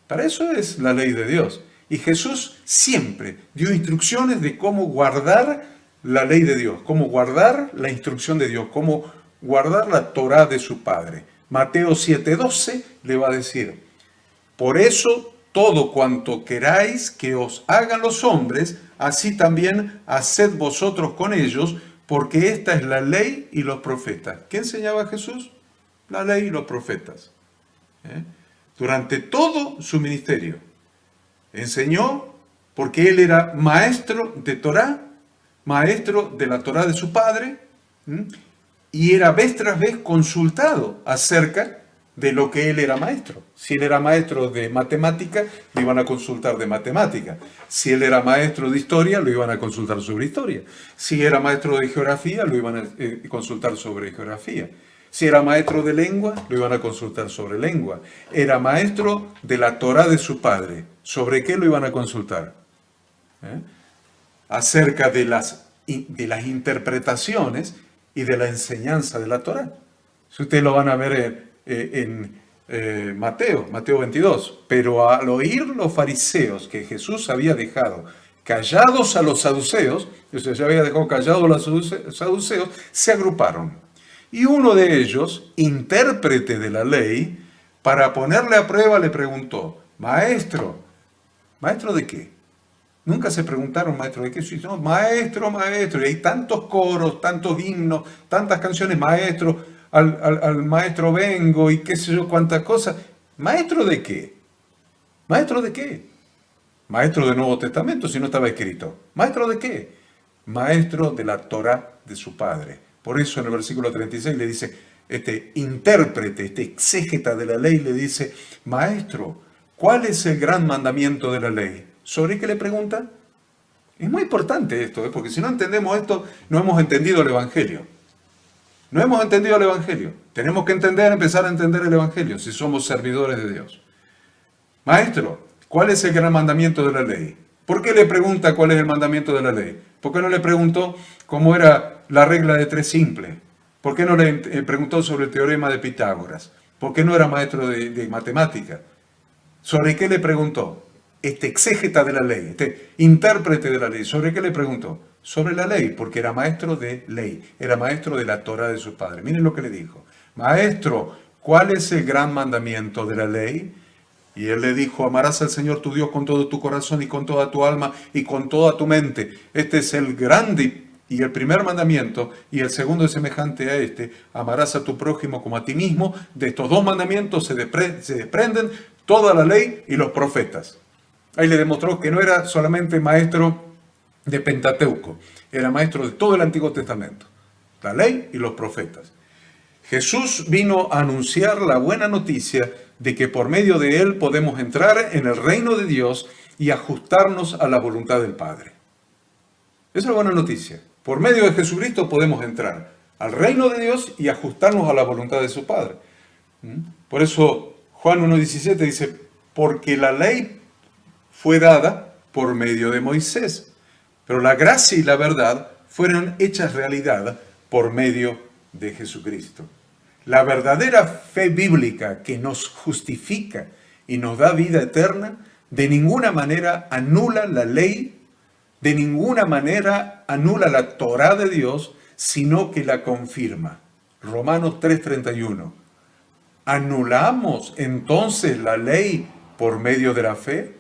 Para eso es la ley de Dios. Y Jesús siempre dio instrucciones de cómo guardar la ley de Dios, cómo guardar la instrucción de Dios, cómo guardar la Torá de su Padre. Mateo 7:12 le va a decir, por eso todo cuanto queráis que os hagan los hombres, así también haced vosotros con ellos, porque esta es la ley y los profetas. ¿Qué enseñaba Jesús? La ley y los profetas. Durante todo su ministerio enseñó, porque él era maestro de Torá, maestro de la Torá de su padre, y era vez tras vez consultado acerca de lo que él era maestro. Si él era maestro de matemática, lo iban a consultar de matemática. Si él era maestro de historia, lo iban a consultar sobre historia. Si era maestro de geografía, lo iban a consultar sobre geografía. Si era maestro de lengua, lo iban a consultar sobre lengua. Era maestro de la Torá de su padre. ¿Sobre qué lo iban a consultar? Acerca de las interpretaciones y de la enseñanza de la Torá. Si ustedes lo van a ver en Mateo 22. Pero al oír los fariseos que Jesús había dejado callados a los saduceos, o sea, ya había dejado callados a los saduceos, se agruparon. Y uno de ellos, intérprete de la ley, para ponerle a prueba le preguntó, Maestro ¿de qué? Nunca se preguntaron maestro de qué, sino maestro, y hay tantos coros, tantos himnos, tantas canciones, maestro, al maestro vengo y qué sé yo cuántas cosas. ¿Maestro de qué? ¿Maestro de qué? Maestro del Nuevo Testamento, si no estaba escrito. ¿Maestro de qué? Maestro de la Torá de su padre. Por eso en el versículo 36 le dice, este intérprete, este exégeta de la ley le dice, Maestro, ¿cuál es el gran mandamiento de la ley? ¿Sobre qué le pregunta? Es muy importante esto, porque si no entendemos esto, no hemos entendido el Evangelio. No hemos entendido el Evangelio. Tenemos que empezar a entender el Evangelio, si somos servidores de Dios. Maestro, ¿cuál es el gran mandamiento de la ley? ¿Por qué le pregunta cuál es el mandamiento de la ley? ¿Por qué no le preguntó cómo era la regla de 3 simple? ¿Por qué no le preguntó sobre el teorema de Pitágoras? ¿Por qué no era maestro de matemática? ¿Sobre qué le preguntó? Este exégeta de la ley, este intérprete de la ley, ¿sobre qué le preguntó? Sobre la ley, porque era maestro de ley, era maestro de la Torá de su padre. Miren lo que le dijo. Maestro, ¿cuál es el gran mandamiento de la ley? Y él le dijo, amarás al Señor tu Dios con todo tu corazón y con toda tu alma y con toda tu mente. Este es el grande y el primer mandamiento, y el segundo es semejante a este, amarás a tu prójimo como a ti mismo. De estos 2 mandamientos se desprenden toda la ley y los profetas. Ahí le demostró que no era solamente maestro de Pentateuco, era maestro de todo el Antiguo Testamento, la ley y los profetas. Jesús vino a anunciar la buena noticia de que por medio de él podemos entrar en el reino de Dios y ajustarnos a la voluntad del Padre. Esa es la buena noticia. Por medio de Jesucristo podemos entrar al reino de Dios y ajustarnos a la voluntad de su Padre. Por eso Juan 1:17 dice, porque la ley fue dada por medio de Moisés, pero la gracia y la verdad fueron hechas realidad por medio de Jesucristo. La verdadera fe bíblica que nos justifica y nos da vida eterna, de ninguna manera anula la ley, de ninguna manera anula la Torá de Dios, sino que la confirma. Romanos 3:31. ¿Anulamos entonces la ley por medio de la fe?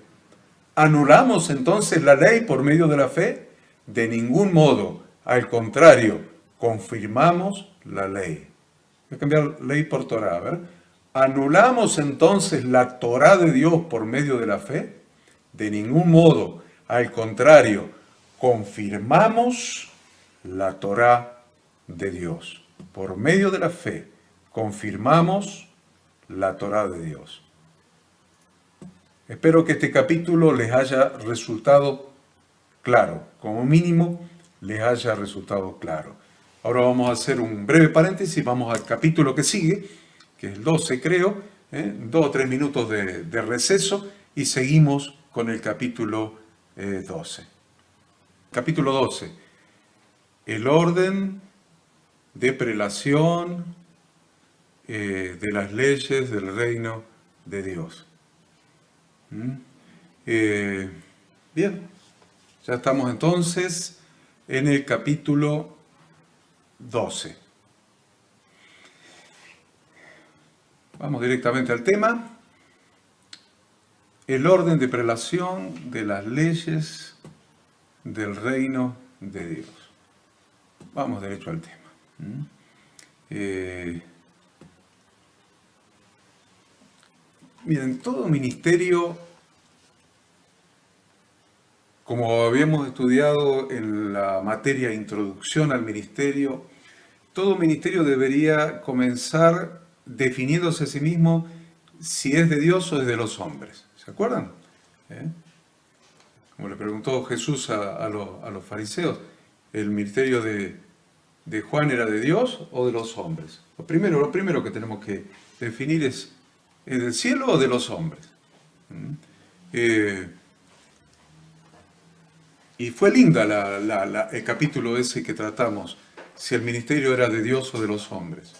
¿Anulamos entonces la ley por medio de la fe? De ningún modo. Al contrario, confirmamos la ley. Voy a cambiar ley por Torá, a ver. ¿Anulamos entonces la Torá de Dios por medio de la fe? De ningún modo. Al contrario, confirmamos la Torá de Dios. Por medio de la fe, confirmamos la Torá de Dios. Espero que este capítulo les haya resultado claro, como mínimo les haya resultado claro. Ahora vamos a hacer un breve paréntesis, vamos al capítulo que sigue, que es el 12 creo, 2 o 3 minutos de receso y seguimos con el capítulo 12. Capítulo 12, el orden de prelación de las leyes del reino de Dios. Bien, ya estamos entonces en el capítulo 12. Vamos directamente al tema. El orden de prelación de las leyes del reino de Dios. Vamos derecho al tema. Miren, todo ministerio, como habíamos estudiado en la materia Introducción al Ministerio, todo ministerio debería comenzar definiéndose a sí mismo si es de Dios o es de los hombres. ¿Se acuerdan? Como le preguntó Jesús a los fariseos, ¿el ministerio de Juan era de Dios o de los hombres? Lo primero que tenemos que definir ¿es del cielo o de los hombres? Y fue linda el capítulo ese que tratamos, si el ministerio era de Dios o de los hombres.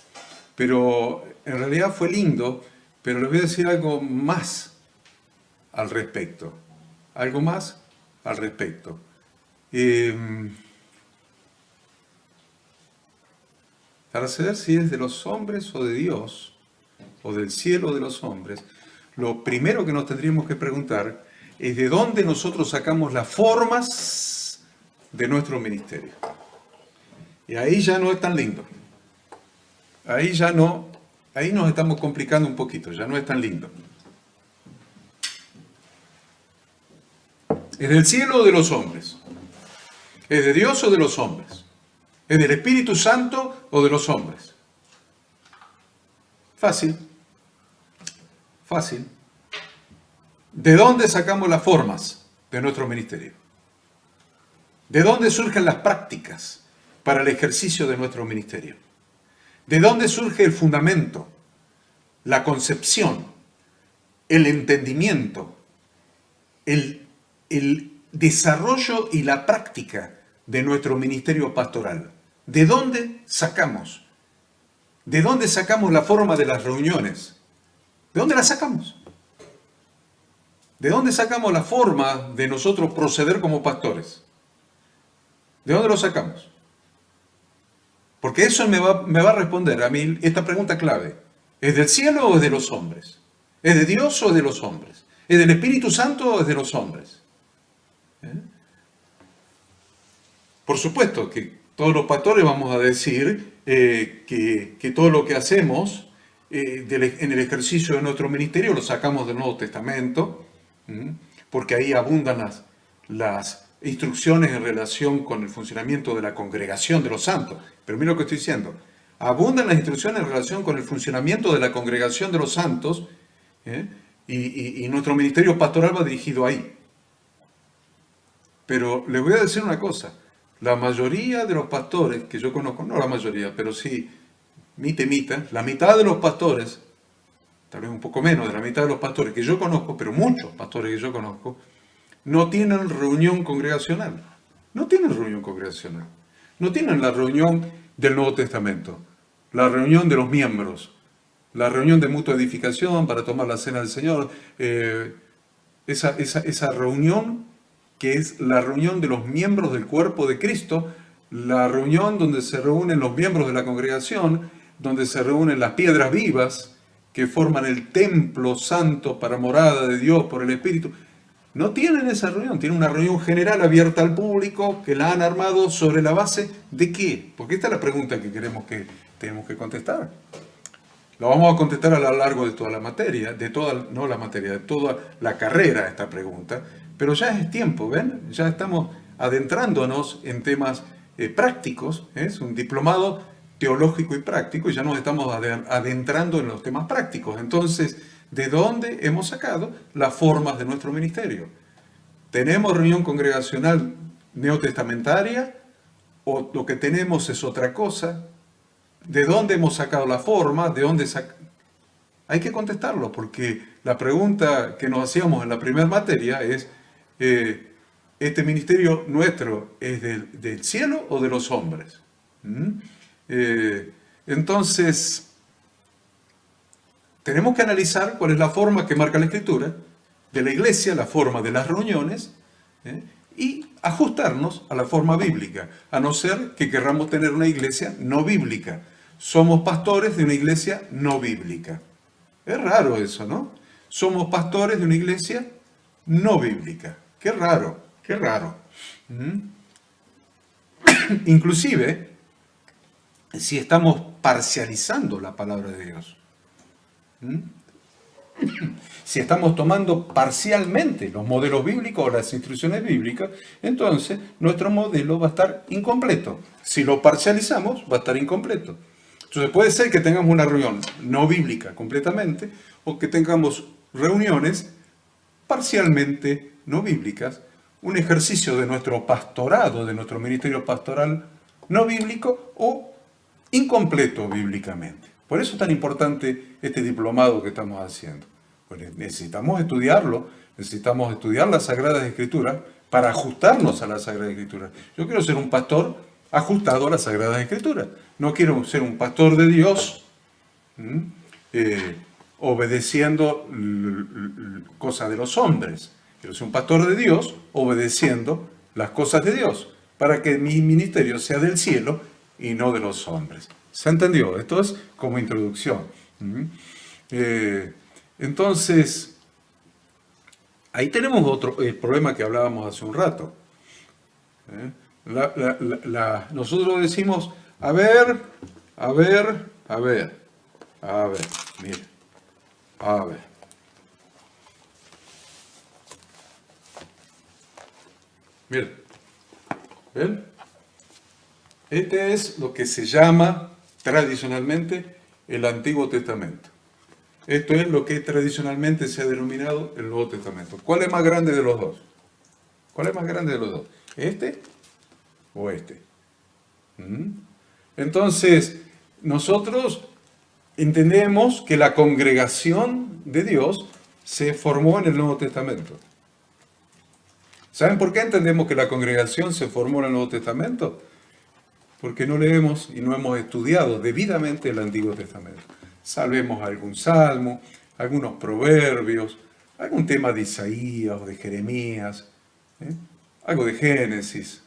Pero en realidad fue lindo, pero les voy a decir algo más al respecto. Algo más al respecto. Para saber si es de los hombres o de Dios, o del cielo o de los hombres, lo primero que nos tendríamos que preguntar es de dónde nosotros sacamos las formas de nuestro ministerio. Y ahí ya no es tan lindo. Ahí nos estamos complicando un poquito, ya no es tan lindo. ¿Es del cielo o de los hombres? ¿Es de Dios o de los hombres? ¿Es del Espíritu Santo o de los hombres? Fácil. Fácil. ¿De dónde sacamos las formas de nuestro ministerio? ¿De dónde surgen las prácticas para el ejercicio de nuestro ministerio? ¿De dónde surge el fundamento, la concepción, el entendimiento, el desarrollo y la práctica de nuestro ministerio pastoral? ¿De dónde sacamos? ¿De dónde sacamos la forma de las reuniones? ¿De dónde la sacamos? ¿De dónde sacamos la forma de nosotros proceder como pastores? ¿De dónde lo sacamos? Porque eso me va a responder a mí esta pregunta clave. ¿Es del cielo o es de los hombres? ¿Es de Dios o es de los hombres? ¿Es del Espíritu Santo o es de los hombres? Por supuesto que todos los pastores vamos a decir que todo lo que hacemos en el ejercicio de nuestro ministerio lo sacamos del Nuevo Testamento, porque ahí abundan las instrucciones en relación con el funcionamiento de la congregación de los santos. Pero mira lo que estoy diciendo. Abundan las instrucciones en relación con el funcionamiento de la congregación de los santos, y nuestro ministerio pastoral va dirigido ahí. Pero les voy a decir una cosa. La mayoría de los pastores que yo conozco, no la mayoría, pero sí, mita, la mitad de los pastores, tal vez un poco menos de la mitad de los pastores que yo conozco, pero muchos pastores que yo conozco, no tienen reunión congregacional. No tienen reunión congregacional. No tienen la reunión del Nuevo Testamento, la reunión de los miembros, la reunión de mutua edificación para tomar la cena del Señor, esa reunión que es la reunión de los miembros del cuerpo de Cristo, la reunión donde se reúnen los miembros de la congregación, donde se reúnen las piedras vivas que forman el templo santo para morada de Dios por el Espíritu. No tienen esa reunión, tienen una reunión general abierta al público que la han armado sobre la base de qué. Porque esta es la pregunta que tenemos que contestar. Lo vamos a contestar a lo largo de toda la materia, de toda la carrera esta pregunta, pero ya es tiempo, ¿ven? Ya estamos adentrándonos en temas prácticos, es un diplomado teológico y práctico, y ya nos estamos adentrando en los temas prácticos. Entonces, ¿de dónde hemos sacado las formas de nuestro ministerio? ¿Tenemos reunión congregacional neotestamentaria o lo que tenemos es otra cosa? ¿De dónde hemos sacado la forma? ¿De dónde Hay que contestarlo, porque la pregunta que nos hacíamos en la primera materia es, ¿este ministerio nuestro es del cielo o de los hombres? Entonces, tenemos que analizar cuál es la forma que marca la Escritura de la iglesia, la forma de las reuniones, y ajustarnos a la forma bíblica, a no ser que querramos tener una iglesia no bíblica. Somos pastores de una iglesia no bíblica. Es raro eso, ¿no? Somos pastores de una iglesia no bíblica. Qué raro, qué raro. Inclusive, si estamos parcializando la palabra de Dios. Si estamos tomando parcialmente los modelos bíblicos o las instrucciones bíblicas, entonces nuestro modelo va a estar incompleto. Si lo parcializamos, va a estar incompleto. Entonces puede ser que tengamos una reunión no bíblica completamente, o que tengamos reuniones parcialmente no bíblicas, un ejercicio de nuestro pastorado, de nuestro ministerio pastoral no bíblico o incompleto bíblicamente. Por eso es tan importante este diplomado que estamos haciendo. Pues necesitamos estudiarlo, necesitamos estudiar las Sagradas Escrituras para ajustarnos a las Sagradas Escrituras. Yo quiero ser un pastor ajustado a las Sagradas Escrituras. No quiero ser un pastor de Dios obedeciendo cosas de los hombres. Quiero ser un pastor de Dios obedeciendo las cosas de Dios, para que mi ministerio sea del cielo y no de los hombres. ¿Se entendió? Esto es como introducción. Entonces, ahí tenemos el problema que hablábamos hace un rato. Nosotros decimos, mire, ¿ven? Este es lo que se llama tradicionalmente el Antiguo Testamento. Esto es lo que tradicionalmente se ha denominado el Nuevo Testamento. ¿Cuál es más grande de los dos? ¿Cuál es más grande de los dos? ¿Este o este? Entonces, nosotros entendemos que la congregación de Dios se formó en el Nuevo Testamento. ¿Saben por qué entendemos que la congregación se formó en el Nuevo Testamento? Porque no leemos y no hemos estudiado debidamente el Antiguo Testamento. Salvemos algún salmo, algunos proverbios, algún tema de Isaías o de Jeremías, algo de Génesis.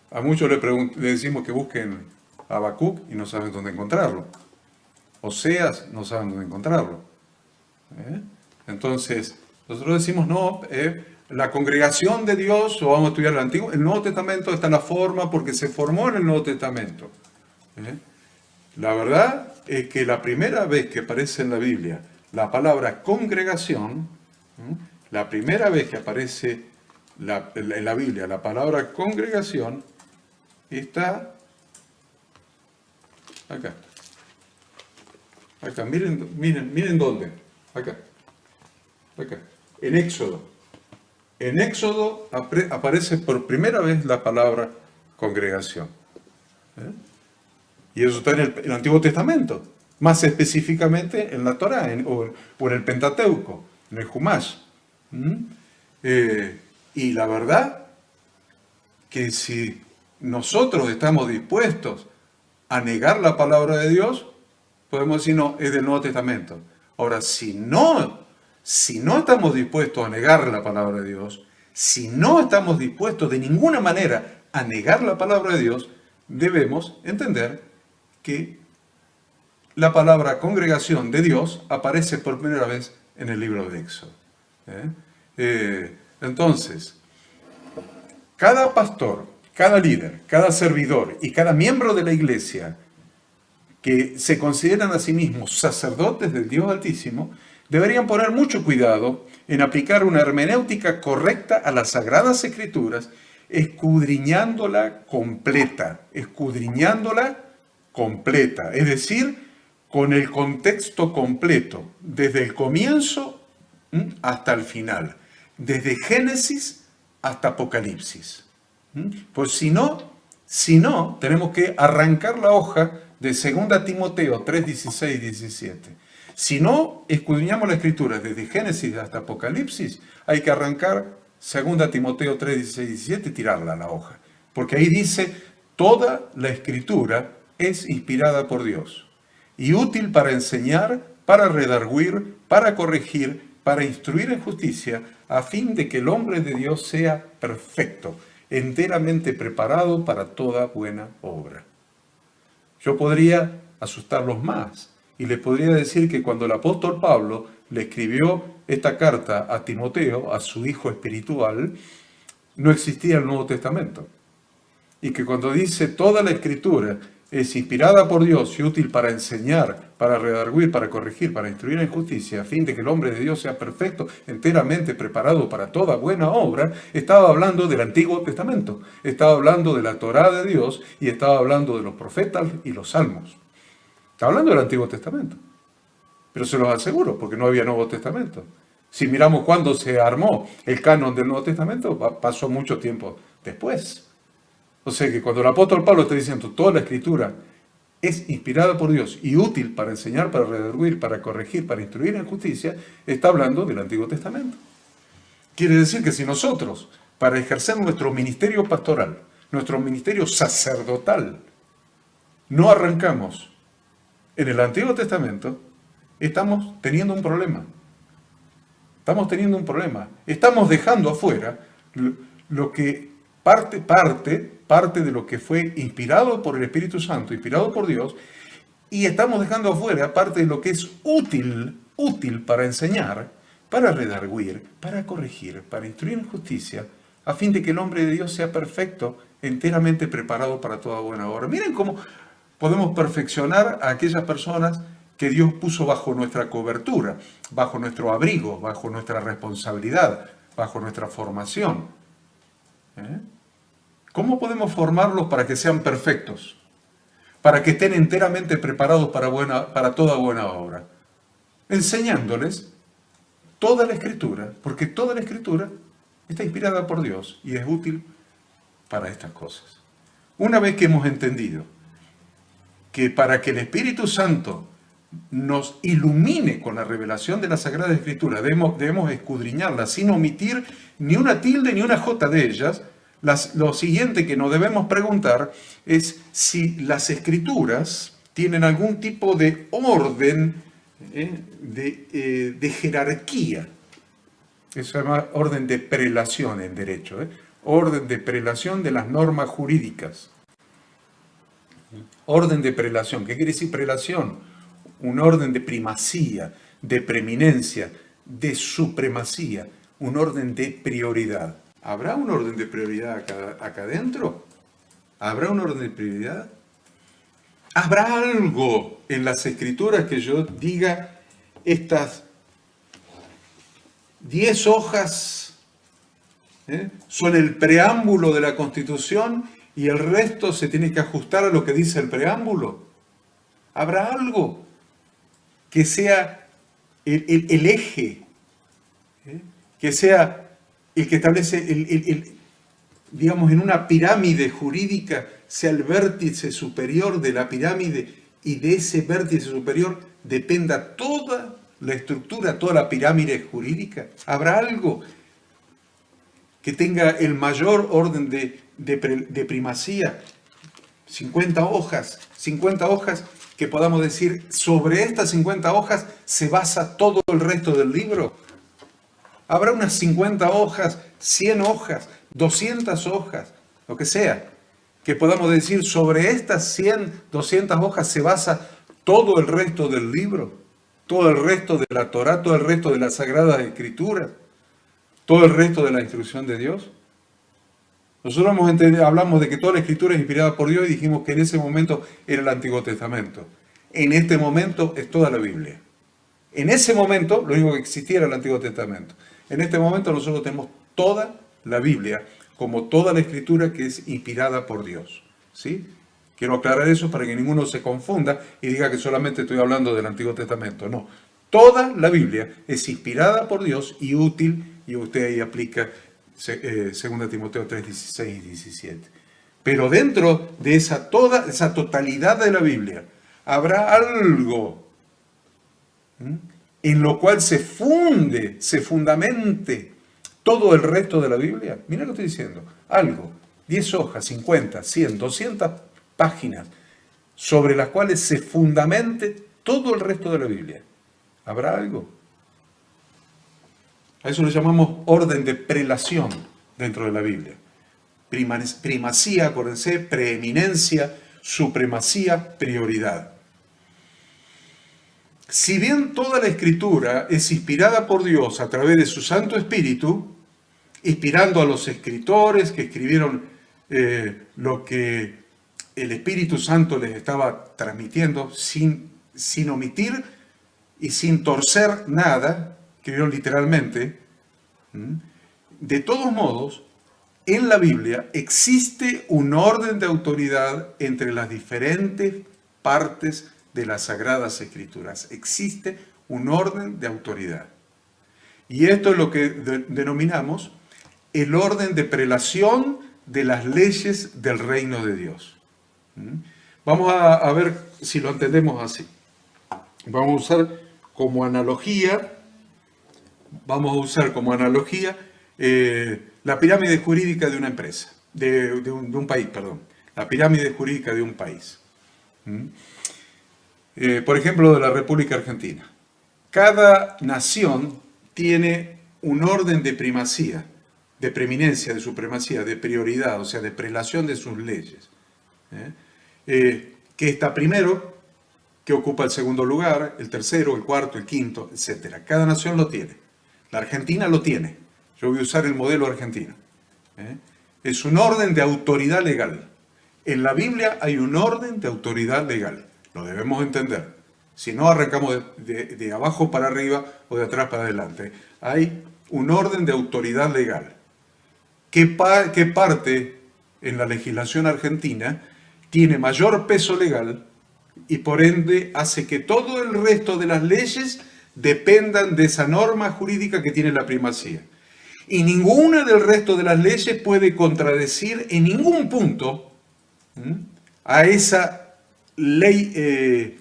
A muchos le decimos que busquen Habacuc y no saben dónde encontrarlo. Oseas, no saben dónde encontrarlo. Entonces, nosotros decimos, no, la congregación de Dios, o vamos a estudiar el Nuevo Testamento está en la forma porque se formó en el Nuevo Testamento. La verdad es que la primera vez que aparece en la Biblia la palabra congregación, la primera vez que aparece en la Biblia la palabra congregación, está acá. Acá, miren dónde. Acá. En Éxodo. En Éxodo aparece por primera vez la palabra congregación. Y eso está en el Antiguo Testamento. Más específicamente en la Torá o en el Pentateuco, en el Humash. Y la verdad que si nosotros estamos dispuestos a negar la palabra de Dios, podemos decir, no, es del Nuevo Testamento. Ahora, si no estamos dispuestos a negar la palabra de Dios, si no estamos dispuestos de ninguna manera a negar la palabra de Dios, debemos entender que la palabra congregación de Dios aparece por primera vez en el libro de Éxodo. Entonces, cada pastor, cada líder, cada servidor y cada miembro de la iglesia que se consideran a sí mismos sacerdotes del Dios Altísimo, deberían poner mucho cuidado en aplicar una hermenéutica correcta a las Sagradas Escrituras, escudriñándola completa, es decir, con el contexto completo, desde el comienzo hasta el final, desde Génesis hasta Apocalipsis. Pues si no, tenemos que arrancar la hoja de 2 Timoteo 3, 16 y 17. Si no escudriñamos la Escritura desde Génesis hasta Apocalipsis, hay que arrancar 2 Timoteo 3, 16 y 17 y tirarla a la hoja. Porque ahí dice, toda la Escritura es inspirada por Dios y útil para enseñar, para redarguir, para corregir, para instruir en justicia, a fin de que el hombre de Dios sea perfecto, enteramente preparado para toda buena obra. Yo podría asustarlos más y les podría decir que cuando el apóstol Pablo le escribió esta carta a Timoteo, a su hijo espiritual, no existía el Nuevo Testamento. Y que cuando dice toda la Escritura es inspirada por Dios y útil para enseñar, para redarguir, para corregir, para instruir en justicia, a fin de que el hombre de Dios sea perfecto, enteramente preparado para toda buena obra, estaba hablando del Antiguo Testamento, estaba hablando de la Torá de Dios y estaba hablando de los profetas y los salmos. Estaba hablando del Antiguo Testamento. Pero se los aseguro, porque no había Nuevo Testamento. Si miramos cuándo se armó el canon del Nuevo Testamento, pasó mucho tiempo después. O sea que cuando el apóstol Pablo está diciendo toda la Escritura es inspirada por Dios y útil para enseñar, para redarguir, para corregir, para instruir en justicia, está hablando del Antiguo Testamento. Quiere decir que si nosotros, para ejercer nuestro ministerio pastoral, nuestro ministerio sacerdotal, no arrancamos en el Antiguo Testamento, estamos teniendo un problema. Estamos dejando afuera lo que parte de lo que fue inspirado por el Espíritu Santo, inspirado por Dios, y estamos dejando afuera parte de lo que es útil para enseñar, para redarguir, para corregir, para instruir en justicia, a fin de que el hombre de Dios sea perfecto, enteramente preparado para toda buena obra. Miren cómo podemos perfeccionar a aquellas personas que Dios puso bajo nuestra cobertura, bajo nuestro abrigo, bajo nuestra responsabilidad, bajo nuestra formación. ¿Cómo podemos formarlos para que sean perfectos? Para que estén enteramente preparados para toda buena obra. Enseñándoles toda la Escritura, porque toda la Escritura está inspirada por Dios y es útil para estas cosas. Una vez que hemos entendido que para que el Espíritu Santo nos ilumine con la revelación de la Sagrada Escritura, debemos escudriñarla sin omitir ni una tilde ni una jota de ellas, lo siguiente que nos debemos preguntar es si las Escrituras tienen algún tipo de orden, de jerarquía. Eso se llama orden de prelación en derecho, orden de prelación de las normas jurídicas. Orden de prelación. ¿Qué quiere decir prelación? Un orden de primacía, de preeminencia, de supremacía, un orden de prioridad. ¿Habrá un orden de prioridad acá adentro? ¿Habrá un orden de prioridad? ¿Habrá algo en las Escrituras que yo diga estas 10 hojas son el preámbulo de la Constitución y el resto se tiene que ajustar a lo que dice el preámbulo? ¿Habrá algo que sea el eje, que sea el que establece, digamos, en una pirámide jurídica, sea el vértice superior de la pirámide y de ese vértice superior dependa toda la estructura, toda la pirámide jurídica? ¿Habrá algo que tenga el mayor orden de primacía? 50 hojas que podamos decir, sobre estas 50 hojas se basa todo el resto del libro. Habrá unas 50 hojas, 100 hojas, 200 hojas, lo que sea, que podamos decir, sobre estas 100, 200 hojas se basa todo el resto del libro, todo el resto de la Torá, todo el resto de las Sagradas Escrituras, todo el resto de la instrucción de Dios. Nosotros hablamos de que toda la Escritura es inspirada por Dios y dijimos que en ese momento era el Antiguo Testamento. En este momento es toda la Biblia. En ese momento lo único que existía era el Antiguo Testamento. En este momento nosotros tenemos toda la Biblia, como toda la Escritura que es inspirada por Dios. ¿Sí? Quiero aclarar eso para que ninguno se confunda y diga que solamente estoy hablando del Antiguo Testamento. No, toda la Biblia es inspirada por Dios y útil, y usted ahí aplica 2 Timoteo 3, 16 y 17. Pero dentro de toda esa totalidad de la Biblia, habrá algo en lo cual se fundamente todo el resto de la Biblia. Mira lo que estoy diciendo. Algo, 10 hojas, 50, 100, 200 páginas, sobre las cuales se fundamente todo el resto de la Biblia. ¿Habrá algo? A eso le llamamos orden de prelación dentro de la Biblia. Primacía, acuérdense, preeminencia, supremacía, prioridad. Si bien toda la Escritura es inspirada por Dios a través de su Santo Espíritu, inspirando a los escritores que escribieron lo que el Espíritu Santo les estaba transmitiendo sin omitir y sin torcer nada, escribieron literalmente. De todos modos, en la Biblia existe un orden de autoridad entre las diferentes partes de las Sagradas Escrituras. Existe un orden de autoridad. Y esto es lo que denominamos el orden de prelación de las leyes del reino de Dios. Vamos a ver si lo entendemos así. Vamos a usar como analogía la pirámide jurídica de una empresa, de un país, perdón. La pirámide jurídica de un país. Por ejemplo, de la República Argentina. Cada nación tiene un orden de primacía, de preeminencia, de supremacía, de prioridad, o sea, de prelación de sus leyes. Que está primero, que ocupa el segundo lugar, el tercero, el cuarto, el quinto, etc. Cada nación lo tiene. La Argentina lo tiene. Yo voy a usar el modelo argentino. Es un orden de autoridad legal. En la Biblia hay un orden de autoridad legal. Lo debemos entender. Si no, arrancamos de abajo para arriba o de atrás para adelante. Hay un orden de autoridad legal. ¿Qué parte en la legislación argentina tiene mayor peso legal y por ende hace que todo el resto de las leyes dependan de esa norma jurídica que tiene la primacía? Y ninguna del resto de las leyes puede contradecir en ningún punto a esa ley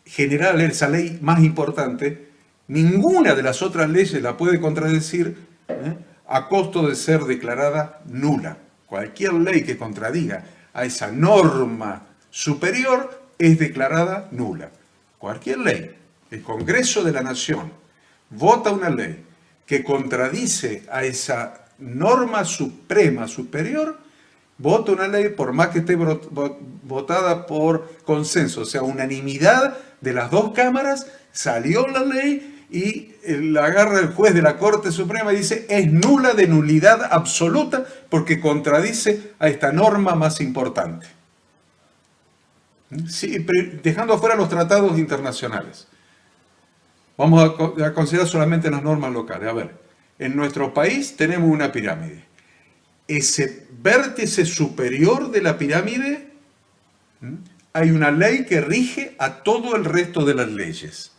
general, esa ley más importante. Ninguna de las otras leyes la puede contradecir a costo de ser declarada nula. Cualquier ley que contradiga a esa norma superior es declarada nula. Cualquier ley. El Congreso de la Nación vota una ley que contradice a esa norma suprema superior, vota una ley por más que esté votada por consenso, o sea, unanimidad de las dos cámaras, salió la ley y la agarra el juez de la Corte Suprema y dice es nula, de nulidad absoluta porque contradice a esta norma más importante. Sí, dejando afuera los tratados internacionales. Vamos a considerar solamente las normas locales. A ver, en nuestro país tenemos una pirámide. Ese vértice superior de la pirámide, hay una ley que rige a todo el resto de las leyes.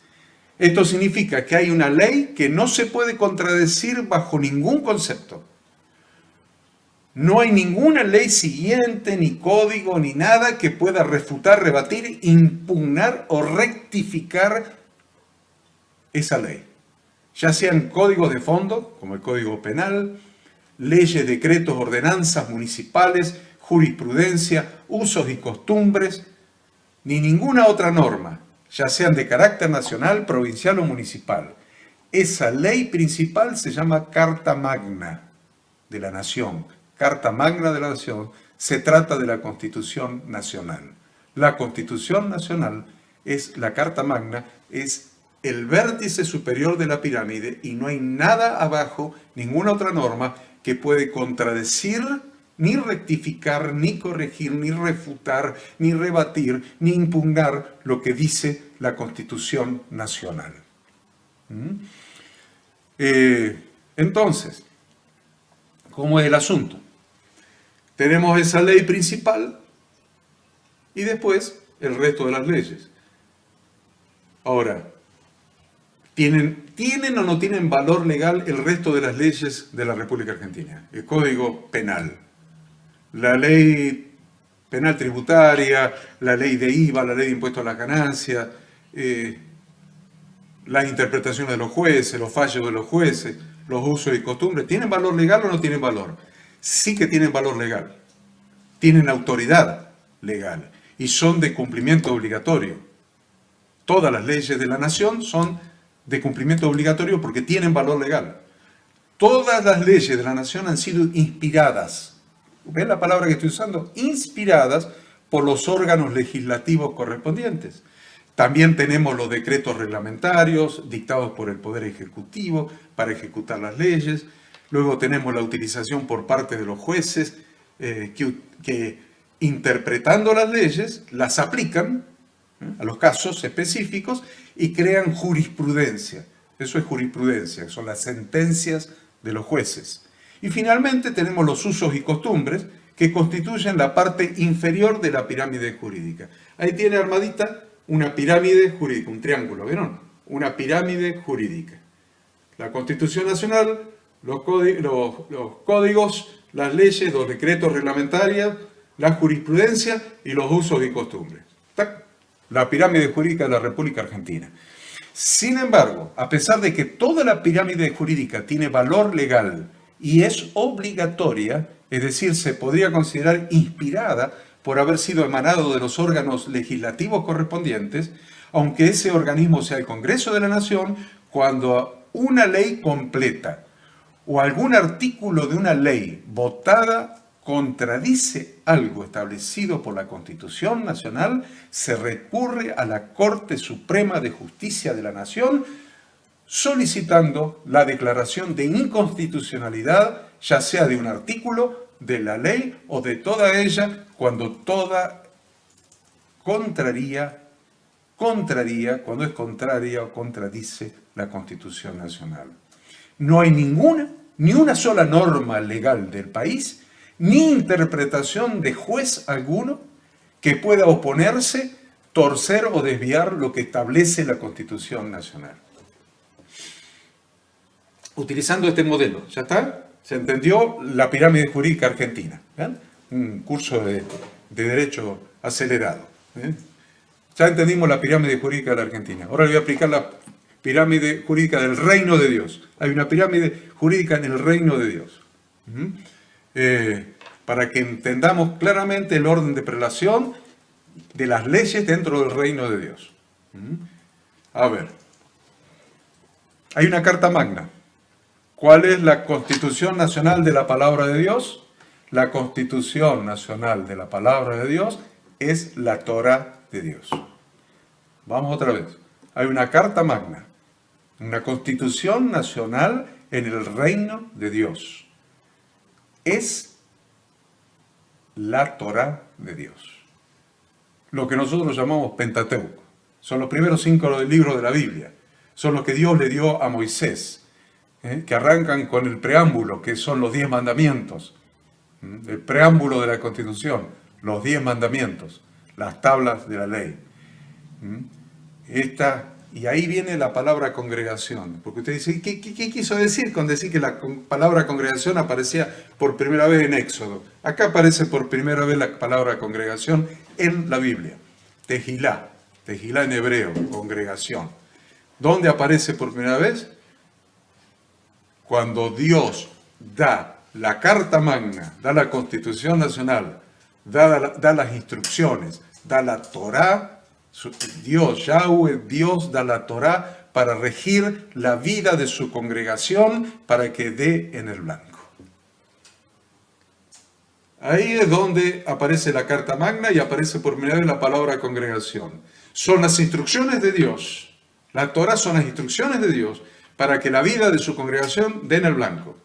Esto significa que hay una ley que no se puede contradecir bajo ningún concepto. No hay ninguna ley siguiente, ni código, ni nada que pueda refutar, rebatir, impugnar o rectificar esa ley. Ya sean códigos de fondo, como el Código Penal, leyes, decretos, ordenanzas municipales, jurisprudencia, usos y costumbres, ni ninguna otra norma, ya sean de carácter nacional, provincial o municipal. Esa ley principal se llama Carta Magna de la Nación. Carta Magna de la Nación se trata de la Constitución Nacional. La Constitución Nacional es la Carta Magna, es el vértice superior de la pirámide y no hay nada abajo, ninguna otra norma que puede contradecir, ni rectificar, ni corregir, ni refutar, ni rebatir, ni impugnar lo que dice la Constitución Nacional. Entonces, ¿cómo es el asunto? Tenemos esa ley principal y después el resto de las leyes. Ahora, ¿tienen o no tienen valor legal el resto de las leyes de la República Argentina? El Código Penal, la ley penal tributaria, la ley de IVA, la ley de impuesto a la ganancia, las interpretaciones de los jueces, los fallos de los jueces, los usos y costumbres, ¿tienen valor legal o no tienen valor? Sí que tienen valor legal, tienen autoridad legal y son de cumplimiento obligatorio. Todas las leyes de la nación son de cumplimiento obligatorio porque tienen valor legal. Todas las leyes de la nación han sido inspiradas, ¿ven la palabra que estoy usando? Inspiradas por los órganos legislativos correspondientes. También tenemos los decretos reglamentarios dictados por el Poder Ejecutivo para ejecutar las leyes. Luego tenemos la utilización por parte de los jueces que interpretando las leyes las aplican a los casos específicos y crean jurisprudencia. Eso es jurisprudencia, son las sentencias de los jueces. Y finalmente tenemos los usos y costumbres que constituyen la parte inferior de la pirámide jurídica. Ahí tiene armadita una pirámide jurídica, un triángulo, ¿vieron? Una pirámide jurídica. La Constitución Nacional, los códigos, las leyes, los decretos reglamentarios, la jurisprudencia y los usos y costumbres. ¡Tac! La pirámide jurídica de la República Argentina. Sin embargo, a pesar de que toda la pirámide jurídica tiene valor legal y es obligatoria, es decir, se podría considerar inspirada por haber sido emanado de los órganos legislativos correspondientes, aunque ese organismo sea el Congreso de la Nación, cuando una ley completa o algún artículo de una ley votada contradice algo establecido por la Constitución Nacional, se recurre a la Corte Suprema de Justicia de la Nación solicitando la declaración de inconstitucionalidad, ya sea de un artículo, de la ley o de toda ella, cuando toda contraría, cuando es contraria o contradice la Constitución Nacional. No hay ni una sola norma legal del país, ni interpretación de juez alguno que pueda oponerse, torcer o desviar lo que establece la Constitución Nacional. Utilizando este modelo, ¿ya está? Se entendió la pirámide jurídica argentina. ¿Ven? Un curso de derecho acelerado. Ya entendimos la pirámide jurídica de la Argentina. Ahora le voy a aplicar la pirámide jurídica del reino de Dios. Hay una pirámide jurídica en el reino de Dios. Para que entendamos claramente el orden de prelación de las leyes dentro del reino de Dios. A ver. Hay una Carta Magna. ¿Cuál es la Constitución Nacional de la Palabra de Dios? La Constitución Nacional de la Palabra de Dios es la Torá de Dios. Vamos otra vez. Hay una Carta Magna, una Constitución Nacional en el reino de Dios. Es la Torá de Dios. Lo que nosotros llamamos Pentateuco. Son los primeros 5 libros de la Biblia. Son los que Dios le dio a Moisés. Que arrancan con el preámbulo, que son los 10 mandamientos, el preámbulo de la Constitución, los 10 mandamientos, las tablas de la ley. Y ahí viene la palabra congregación, porque usted dice, ¿qué quiso decir con decir que la palabra congregación aparecía por primera vez en Éxodo? Acá aparece por primera vez la palabra congregación en la Biblia, tejilá en hebreo, congregación. ¿Dónde aparece por primera vez? Cuando Dios da la Carta Magna, da la Constitución Nacional da las instrucciones, da la Torá. Dios, Yahweh, Dios da la Torá para regir la vida de su congregación para que dé en el blanco. Ahí es donde aparece la Carta Magna y aparece por medio de la palabra congregación. Son las instrucciones de Dios. La Torá son las instrucciones de Dios para que la vida de su congregación dé en el blanco.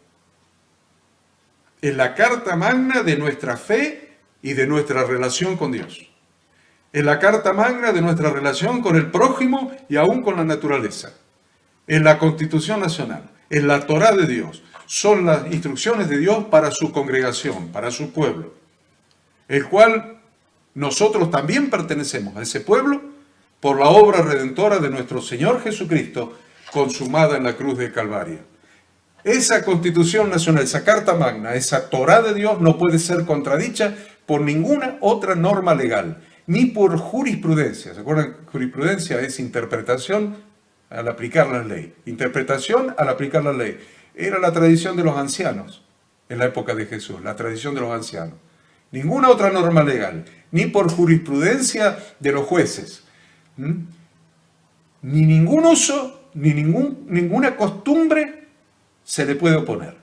Es la Carta Magna de nuestra fe y de nuestra relación con Dios. Es la Carta Magna de nuestra relación con el prójimo y aún con la naturaleza. Es la Constitución Nacional. Es la Torá de Dios. Son las instrucciones de Dios para su congregación, para su pueblo, el cual nosotros también pertenecemos a ese pueblo por la obra redentora de nuestro Señor Jesucristo, consumada en la cruz del Calvario. Esa Constitución Nacional, esa Carta Magna, esa Torá de Dios no puede ser contradicha por ninguna otra norma legal, ni por jurisprudencia. ¿Se acuerdan? Jurisprudencia es interpretación al aplicar la ley. Interpretación al aplicar la ley. Era la tradición de los ancianos en la época de Jesús, la tradición de los ancianos. Ninguna otra norma legal, ni por jurisprudencia de los jueces, ni ningún uso, ni ninguna costumbre se le puede oponer.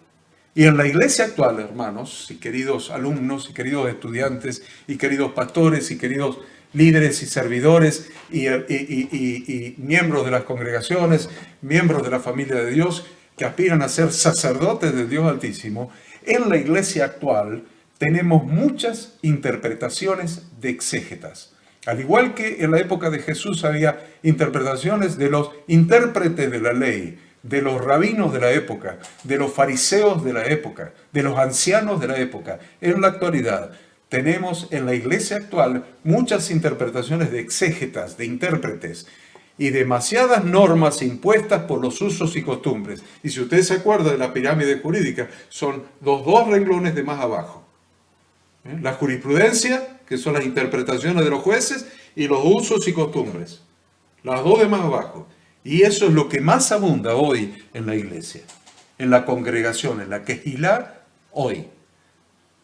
Y en la iglesia actual, hermanos, y queridos alumnos, y queridos estudiantes, y queridos pastores, y queridos líderes y servidores, y miembros de las congregaciones, miembros de la familia de Dios, que aspiran a ser sacerdotes de Dios Altísimo, en la iglesia actual tenemos muchas interpretaciones de exégetas. Al igual que en la época de Jesús había interpretaciones de los intérpretes de la ley, de los rabinos de la época, de los fariseos de la época, de los ancianos de la época. En la actualidad tenemos en la iglesia actual muchas interpretaciones de exégetas, de intérpretes, y demasiadas normas impuestas por los usos y costumbres. Y si usted se acuerda de la pirámide jurídica, son los dos renglones de más abajo. La jurisprudencia, que son las interpretaciones de los jueces, y los usos y costumbres. Las dos de más abajo. Y eso es lo que más abunda hoy en la iglesia, en la congregación, en la quejilá hoy.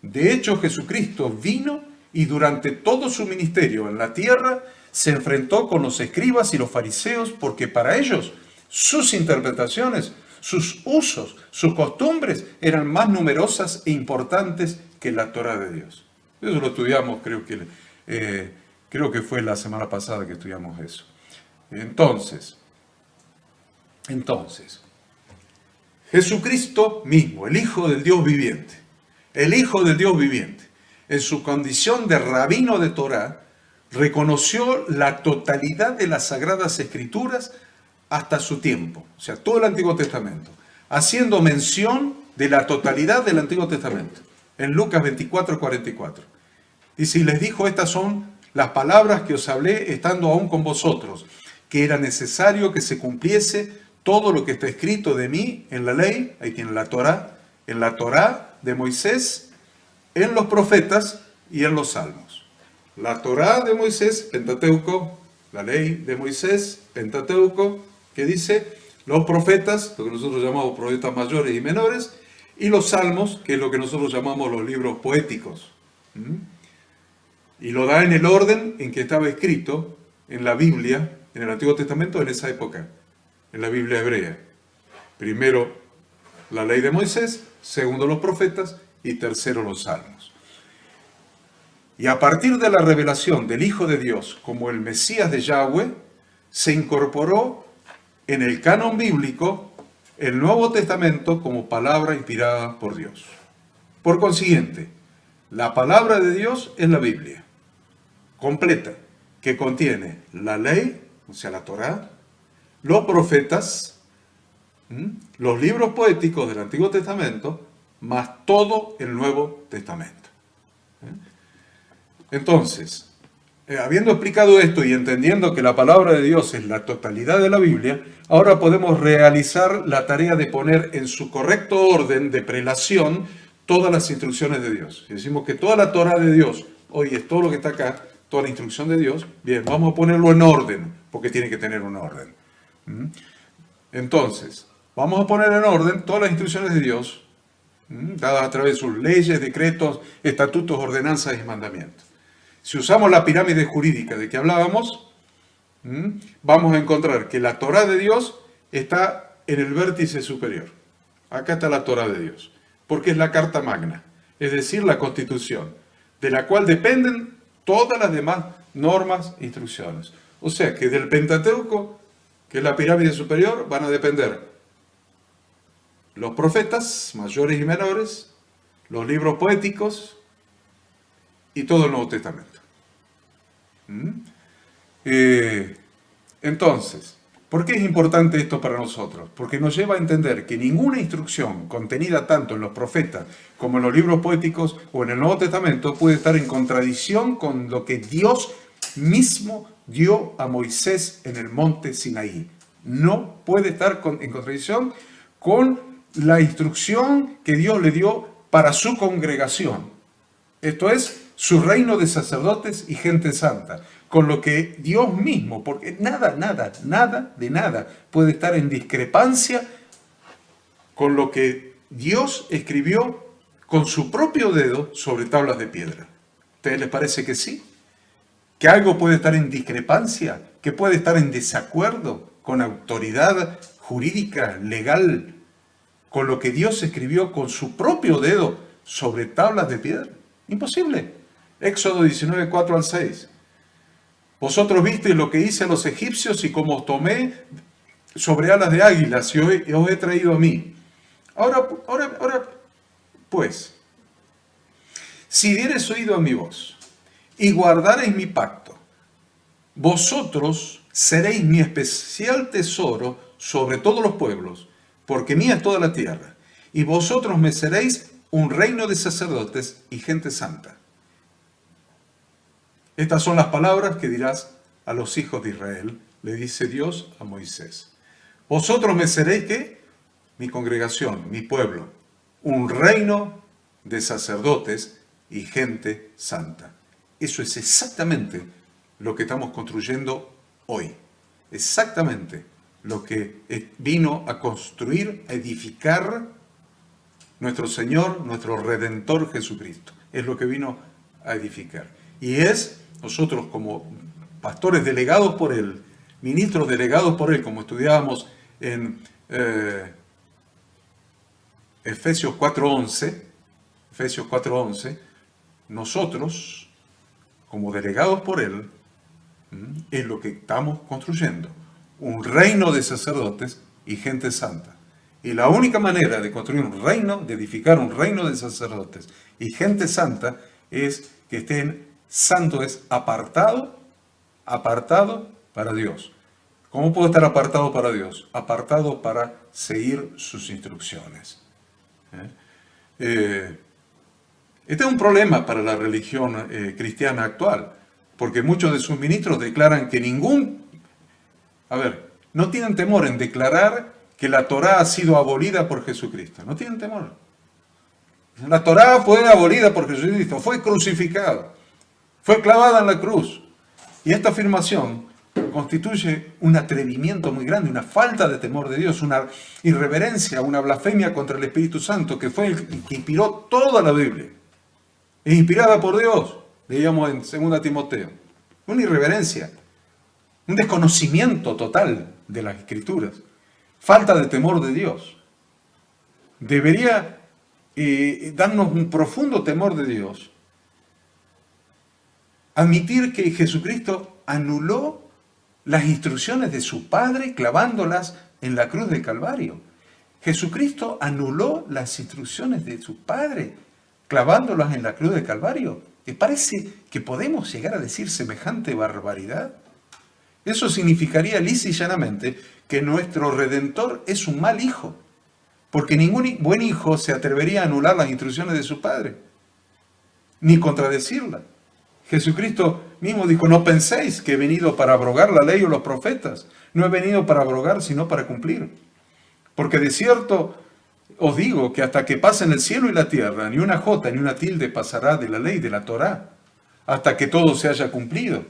De hecho, Jesucristo vino y durante todo su ministerio en la tierra se enfrentó con los escribas y los fariseos porque para ellos sus interpretaciones, sus usos, sus costumbres eran más numerosas e importantes que la Torá de Dios. Eso lo estudiamos, creo que fue la semana pasada que estudiamos eso. Entonces, Jesucristo mismo, el Hijo del Dios viviente, en su condición de rabino de Torá, reconoció la totalidad de las Sagradas Escrituras hasta su tiempo, o sea, todo el Antiguo Testamento, haciendo mención de la totalidad del Antiguo Testamento, en Lucas 24:44. Dice, y les dijo, estas son las palabras que os hablé estando aún con vosotros, que era necesario que se cumpliese todo lo que está escrito de mí en la ley, ahí tiene en la Torá de Moisés, en los profetas y en los salmos. La Torá de Moisés, Pentateuco, la ley de Moisés, Pentateuco, que dice los profetas, lo que nosotros llamamos profetas mayores y menores, y los salmos, que es lo que nosotros llamamos los libros poéticos. Y lo da en el orden en que estaba escrito en la Biblia, en el Antiguo Testamento, en esa época, en la Biblia hebrea. Primero la ley de Moisés, segundo los profetas y tercero los salmos. Y a partir de la revelación del Hijo de Dios como el Mesías de Yahweh, se incorporó en el canon bíblico el Nuevo Testamento como palabra inspirada por Dios. Por consiguiente, la palabra de Dios es la Biblia, completa, que contiene la ley, o sea, la Torá, los profetas, los libros poéticos del Antiguo Testamento, más todo el Nuevo Testamento. Entonces, habiendo explicado esto y entendiendo que la palabra de Dios es la totalidad de la Biblia, ahora podemos realizar la tarea de poner en su correcto orden de prelación todas las instrucciones de Dios. Si decimos que toda la Torá de Dios hoy es todo lo que está acá, toda la instrucción de Dios, bien, vamos a ponerlo en orden, porque tiene que tener un orden. Entonces, vamos a poner en orden todas las instrucciones de Dios, dadas a través de sus leyes, decretos, estatutos, ordenanzas y mandamientos. Si usamos la pirámide jurídica de que hablábamos, vamos a encontrar que la Torá de Dios está en el vértice superior. Acá está la Torá de Dios, porque es la Carta Magna, es decir, la Constitución, de la cual dependen todas las demás normas e instrucciones. O sea que del Pentateuco, que es la pirámide superior, van a depender los profetas, mayores y menores, los libros poéticos y todo el Nuevo Testamento. Entonces, ¿por qué es importante esto para nosotros? Porque nos lleva a entender que ninguna instrucción contenida tanto en los profetas como en los libros poéticos o en el Nuevo Testamento puede estar en contradicción con lo que Dios mismo dio a Moisés en el monte Sinaí. No puede estar en contradicción con la instrucción que Dios le dio para su congregación. Esto es, su reino de sacerdotes y gente santa. Con lo que Dios mismo, porque nada puede estar en discrepancia con lo que Dios escribió con su propio dedo sobre tablas de piedra. ¿A ustedes les parece que sí? ¿Que algo puede estar en discrepancia? ¿Que puede estar en desacuerdo con autoridad jurídica, legal, con lo que Dios escribió con su propio dedo sobre tablas de piedra? Imposible. Éxodo 19, 4 al 6. Vosotros visteis lo que hice a los egipcios y cómo os tomé sobre alas de águilas y os he traído a mí. Ahora, pues, si diereis oído a mi voz y guardareis mi pacto, vosotros seréis mi especial tesoro sobre todos los pueblos, porque mía es toda la tierra, y vosotros me seréis un reino de sacerdotes y gente santa. Estas son las palabras que dirás a los hijos de Israel, le dice Dios a Moisés. Vosotros me seréis, ¿qué? Mi congregación, mi pueblo, un reino de sacerdotes y gente santa. Eso es exactamente lo que estamos construyendo hoy. Exactamente lo que vino a construir, a edificar nuestro Señor, nuestro Redentor Jesucristo. Es lo que vino a edificar. Y es nosotros como pastores delegados por Él, ministros delegados por Él, como estudiábamos en Efesios 4:11, nosotros, como delegados por Él, es lo que estamos construyendo. Un reino de sacerdotes y gente santa. Y la única manera de construir un reino, de edificar un reino de sacerdotes y gente santa, es que estén santo, es apartado para Dios. ¿Cómo puedo estar apartado para Dios? Apartado para seguir sus instrucciones. Este es un problema para la religión cristiana actual, porque muchos de sus ministros declaran que no tienen temor en declarar que la Torá ha sido abolida por Jesucristo. No tienen temor. La Torá fue abolida por Jesucristo, fue crucificado, fue clavada en la cruz. Y esta afirmación constituye un atrevimiento muy grande, una falta de temor de Dios, una irreverencia, una blasfemia contra el Espíritu Santo, que fue el que inspiró toda la Biblia. Es inspirada por Dios, leíamos en 2 Timoteo. Una irreverencia, un desconocimiento total de las Escrituras, falta de temor de Dios. Debería darnos un profundo temor de Dios. Admitir que Jesucristo anuló las instrucciones de su Padre clavándolas en la cruz del Calvario. Jesucristo anuló las instrucciones de su Padre clavándolas en la cruz del Calvario. ¿Te parece que podemos llegar a decir semejante barbaridad? Eso significaría lisa y llanamente que nuestro Redentor es un mal hijo, porque ningún buen hijo se atrevería a anular las instrucciones de su Padre, ni contradecirlas. Jesucristo mismo dijo, no penséis que he venido para abrogar la ley o los profetas. No he venido para abrogar, sino para cumplir. Porque de cierto os digo que hasta que pasen el cielo y la tierra, ni una jota ni una tilde pasará de la ley de la Torá, hasta que todo se haya cumplido.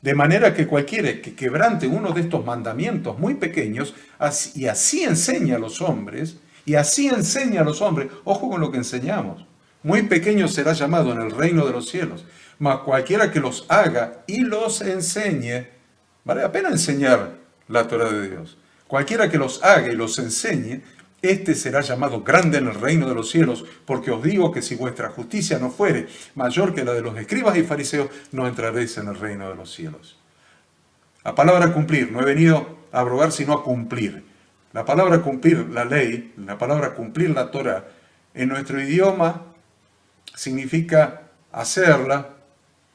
De manera que cualquiera que quebrante uno de estos mandamientos muy pequeños, y así enseña a los hombres, y así enseña a los hombres. Ojo con lo que enseñamos. Muy pequeño será llamado en el reino de los cielos, mas cualquiera que los haga y los enseñe, vale la pena enseñar la Torah de Dios. Cualquiera que los haga y los enseñe, este será llamado grande en el reino de los cielos, porque os digo que si vuestra justicia no fuere mayor que la de los escribas y fariseos, no entraréis en el reino de los cielos. La palabra cumplir, no he venido a abrogar sino a cumplir. La palabra cumplir la ley, la palabra cumplir la Torah, en nuestro idioma significa hacerla,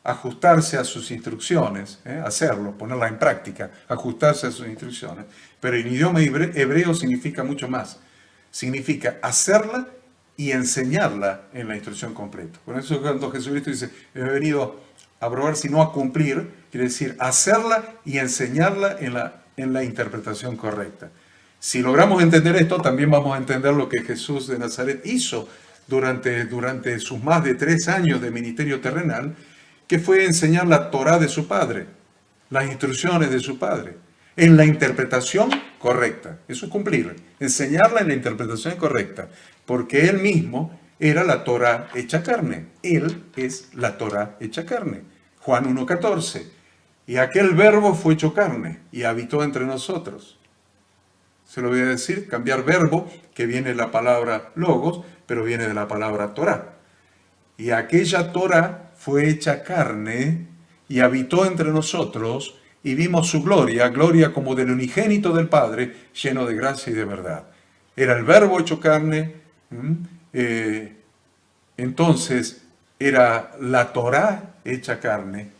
ajustarse a sus instrucciones, hacerlo, ponerla en práctica, ajustarse a sus instrucciones. Pero en idioma hebreo significa mucho más. Significa hacerla y enseñarla en la instrucción completa. Por eso cuando Jesucristo dice, he venido a probar sino a cumplir, quiere decir hacerla y enseñarla en la interpretación correcta. Si logramos entender esto, también vamos a entender lo que Jesús de Nazaret hizo durante sus más de 3 años de ministerio terrenal, que fue enseñar la Torá de su Padre, las instrucciones de su Padre, en la interpretación correcta. Eso es cumplir, enseñarla en la interpretación correcta, porque Él mismo era la Torá hecha carne. Él es la Torá hecha carne. Juan 1:14. Y aquel verbo fue hecho carne y habitó entre nosotros. Se lo voy a decir, cambiar verbo, que viene de la palabra logos, pero viene de la palabra Torá. Y aquella Torá fue hecha carne y habitó entre nosotros y vimos su gloria, gloria como del unigénito del Padre, lleno de gracia y de verdad. Era el verbo hecho carne, entonces era la Torá hecha carne.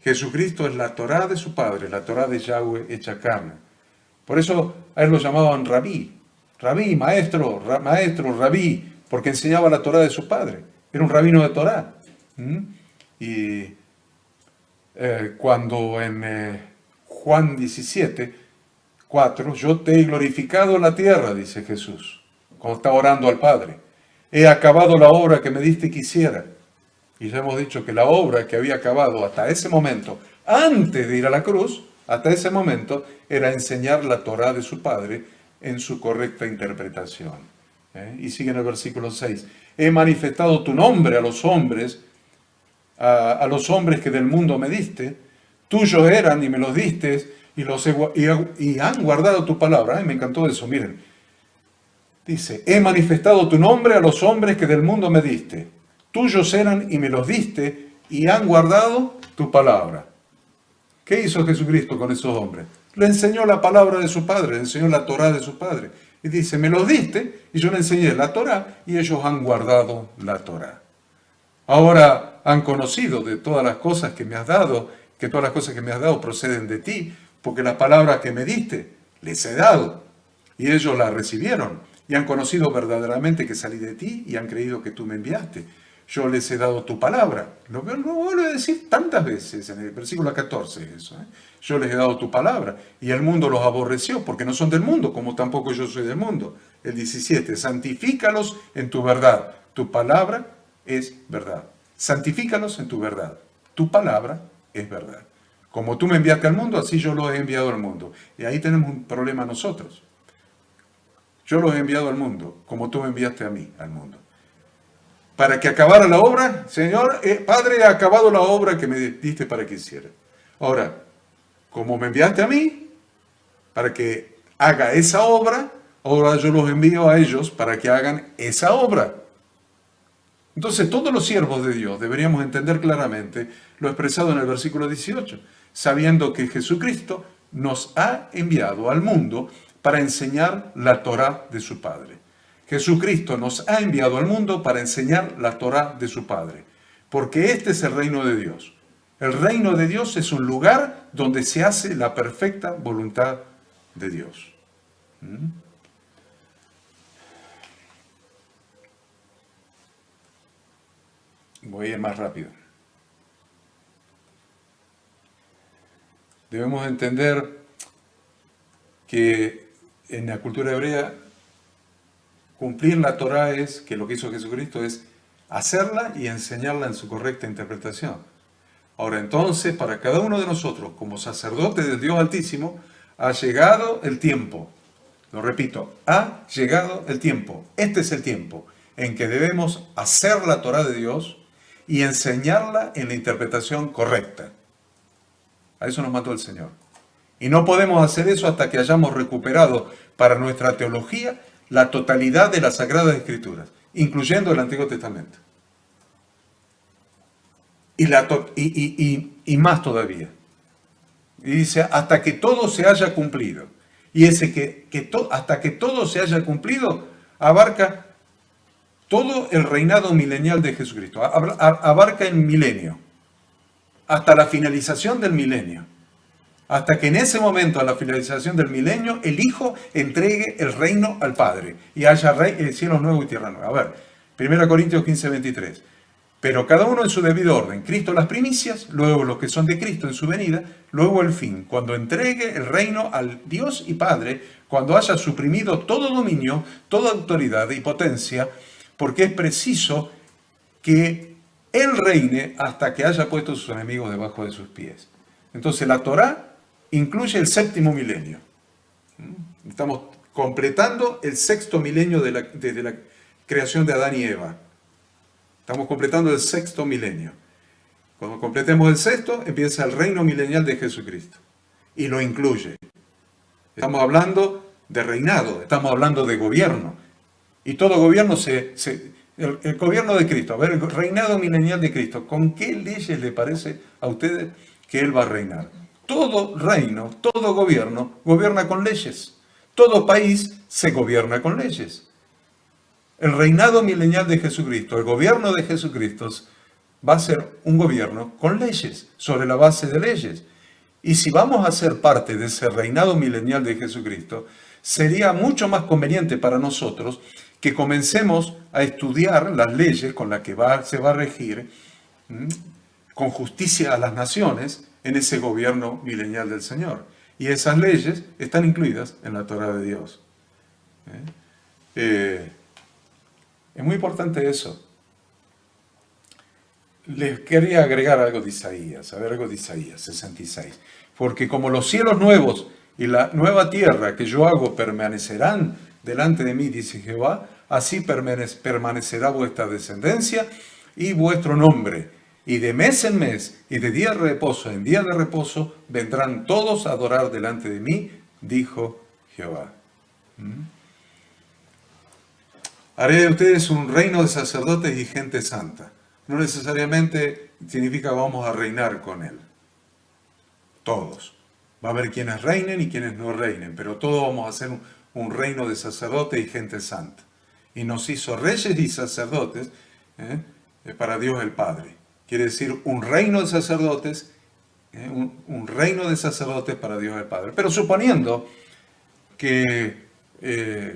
Jesucristo es la Torá de su Padre, la Torá de Yahweh hecha carne. Por eso a él lo llamaban rabí, maestro, rabí, porque enseñaba la Torá de su Padre. Era un rabino de Torá. Y cuando en Juan 17:4, yo te he glorificado en la tierra, dice Jesús, cuando está orando al Padre. He acabado la obra que me diste que hiciera. Y ya hemos dicho que la obra que había acabado hasta ese momento, antes de ir a la cruz, hasta ese momento, era enseñar la Torá de su Padre en su correcta interpretación. Y sigue en el versículo 6. He manifestado tu nombre a los hombres que del mundo me diste. Tuyos eran y me los diste y han guardado tu palabra. Me encantó eso, miren. Dice, he manifestado tu nombre a los hombres que del mundo me diste. Tuyos eran y me los diste y han guardado tu palabra. ¿Qué hizo Jesucristo con esos hombres? Le enseñó la palabra de su Padre, le enseñó la Torá de su Padre. Y dice, me los diste y yo le enseñé la Torá y ellos han guardado la Torá. Ahora han conocido de todas las cosas que me has dado, que todas las cosas que me has dado proceden de ti, porque la palabra que me diste les he dado. Y ellos la recibieron y han conocido verdaderamente que salí de ti y han creído que tú me enviaste. Yo les he dado tu palabra. Lo vuelvo a decir tantas veces en el versículo 14. Eso, Yo les he dado tu palabra. Y el mundo los aborreció porque no son del mundo, como tampoco yo soy del mundo. El 17. Santifícalos en tu verdad. Tu palabra es verdad. Santifícalos en tu verdad. Tu palabra es verdad. Como tú me enviaste al mundo, así yo los he enviado al mundo. Y ahí tenemos un problema nosotros. Yo los he enviado al mundo, como tú me enviaste a mí al mundo. Para que acabara la obra, Señor, Padre, he acabado la obra que me diste para que hiciera. Ahora, como me enviaste a mí, para que haga esa obra, ahora yo los envío a ellos para que hagan esa obra. Entonces, todos los siervos de Dios deberíamos entender claramente lo expresado en el versículo 18, sabiendo que Jesucristo nos ha enviado al mundo para enseñar la Torá de su Padre. Jesucristo nos ha enviado al mundo para enseñar la Torá de su Padre, porque este es el reino de Dios. El reino de Dios es un lugar donde se hace la perfecta voluntad de Dios. Voy a ir más rápido. Debemos entender que en la cultura hebrea cumplir la Torá es, que lo que hizo Jesucristo es hacerla y enseñarla en su correcta interpretación. Ahora entonces, para cada uno de nosotros, como sacerdote del Dios Altísimo, ha llegado el tiempo Lo repito, ha llegado el tiempo. Este es el tiempo en que debemos hacer la Torá de Dios y enseñarla en la interpretación correcta. A eso nos mandó el Señor. Y no podemos hacer eso hasta que hayamos recuperado para nuestra teología la totalidad de las Sagradas Escrituras, incluyendo el Antiguo Testamento. Y más todavía. Y dice, hasta que todo se haya cumplido. Y ese hasta que todo se haya cumplido abarca todo el reinado milenial de Jesucristo. Abarca el milenio. Hasta la finalización del milenio. Hasta que en ese momento, a la finalización del milenio, el Hijo entregue el reino al Padre y haya cielos nuevos y tierra nueva. A ver, 1 Corintios 15, 23. Pero cada uno en su debido orden. Cristo las primicias, luego los que son de Cristo en su venida, luego el fin, cuando entregue el reino al Dios y Padre, cuando haya suprimido todo dominio, toda autoridad y potencia, porque es preciso que Él reine hasta que haya puesto a sus enemigos debajo de sus pies. Entonces la Torá incluye el séptimo milenio. Estamos completando el sexto milenio desde la creación de Adán y Eva. Estamos completando el sexto milenio. Cuando completemos el sexto, empieza el reino milenial de Jesucristo. Y lo incluye. Estamos hablando de reinado, estamos hablando de gobierno. Y todo gobierno el gobierno de Cristo, a ver, el reinado milenial de Cristo, ¿con qué leyes le parece a ustedes que Él va a reinar? Todo reino, todo gobierno, gobierna con leyes. Todo país se gobierna con leyes. El reinado milenial de Jesucristo, el gobierno de Jesucristo, va a ser un gobierno con leyes, sobre la base de leyes. Y si vamos a ser parte de ese reinado milenial de Jesucristo, sería mucho más conveniente para nosotros que comencemos a estudiar las leyes con las que se va a regir con justicia a las naciones en ese gobierno milenial del Señor. Y esas leyes están incluidas en la Torá de Dios. Es muy importante eso. Les quería agregar algo de Isaías, algo de Isaías 66. Porque como los cielos nuevos y la nueva tierra que yo hago permanecerán delante de mí, dice Jehová, así permanecerá vuestra descendencia y vuestro nombre. Y de mes en mes y de día de reposo en día de reposo vendrán todos a adorar delante de mí, dijo Jehová. Haré de ustedes un reino de sacerdotes y gente santa. No necesariamente significa vamos a reinar con Él. Todos. Va a haber quienes reinen y quienes no reinen, pero todos vamos a ser un reino de sacerdotes y gente santa. Y nos hizo reyes y sacerdotes para Dios el Padre. Quiere decir un reino de sacerdotes, un reino de sacerdotes para Dios el Padre. Pero suponiendo que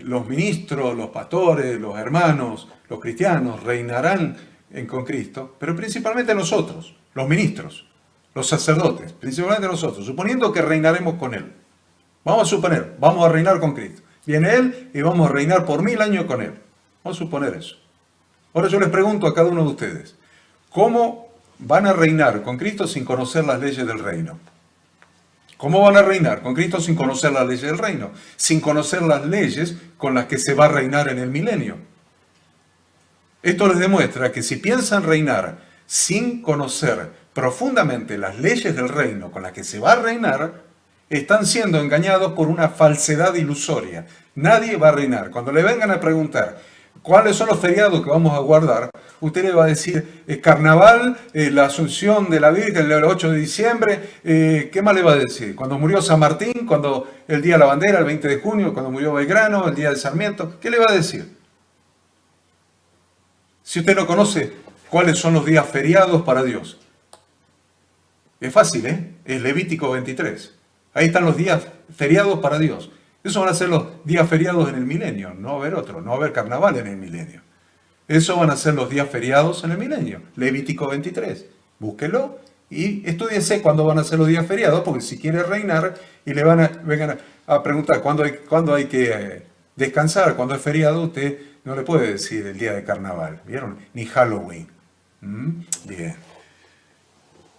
los ministros, los pastores, los hermanos, los cristianos reinarán con Cristo, pero principalmente nosotros, los ministros, los sacerdotes, principalmente nosotros, suponiendo que reinaremos con Él. Vamos a suponer, vamos a reinar con Cristo. Viene Él y vamos a reinar por 1000 años con Él. Vamos a suponer eso. Ahora yo les pregunto a cada uno de ustedes, ¿cómo van a reinar con Cristo sin conocer las leyes del reino? ¿Cómo van a reinar con Cristo sin conocer las leyes del reino? Sin conocer las leyes con las que se va a reinar en el milenio. Esto les demuestra que si piensan reinar sin conocer profundamente las leyes del reino con las que se va a reinar, están siendo engañados por una falsedad ilusoria. Nadie va a reinar. Cuando le vengan a preguntar cuáles son los feriados que vamos a guardar, usted le va a decir carnaval, la Asunción de la Virgen el 8 de diciembre, ¿qué más le va a decir? Cuando murió San Martín, cuando el Día de la Bandera, el 20 de junio, cuando murió Belgrano, el Día de Sarmiento, ¿qué le va a decir? Si usted no conoce cuáles son los días feriados para Dios. Es fácil, Es Levítico 23. Ahí están los días feriados para Dios. Esos van a ser los días feriados en el milenio, no va a haber otro, no va a haber carnaval en el milenio. Esos van a ser los días feriados en el milenio, Levítico 23. Búsquelo y estúdiese cuándo van a ser los días feriados, porque si quiere reinar y le vengan a preguntar cuándo hay que descansar, cuándo es feriado, usted no le puede decir el día de carnaval, ¿vieron? Ni Halloween. Bien.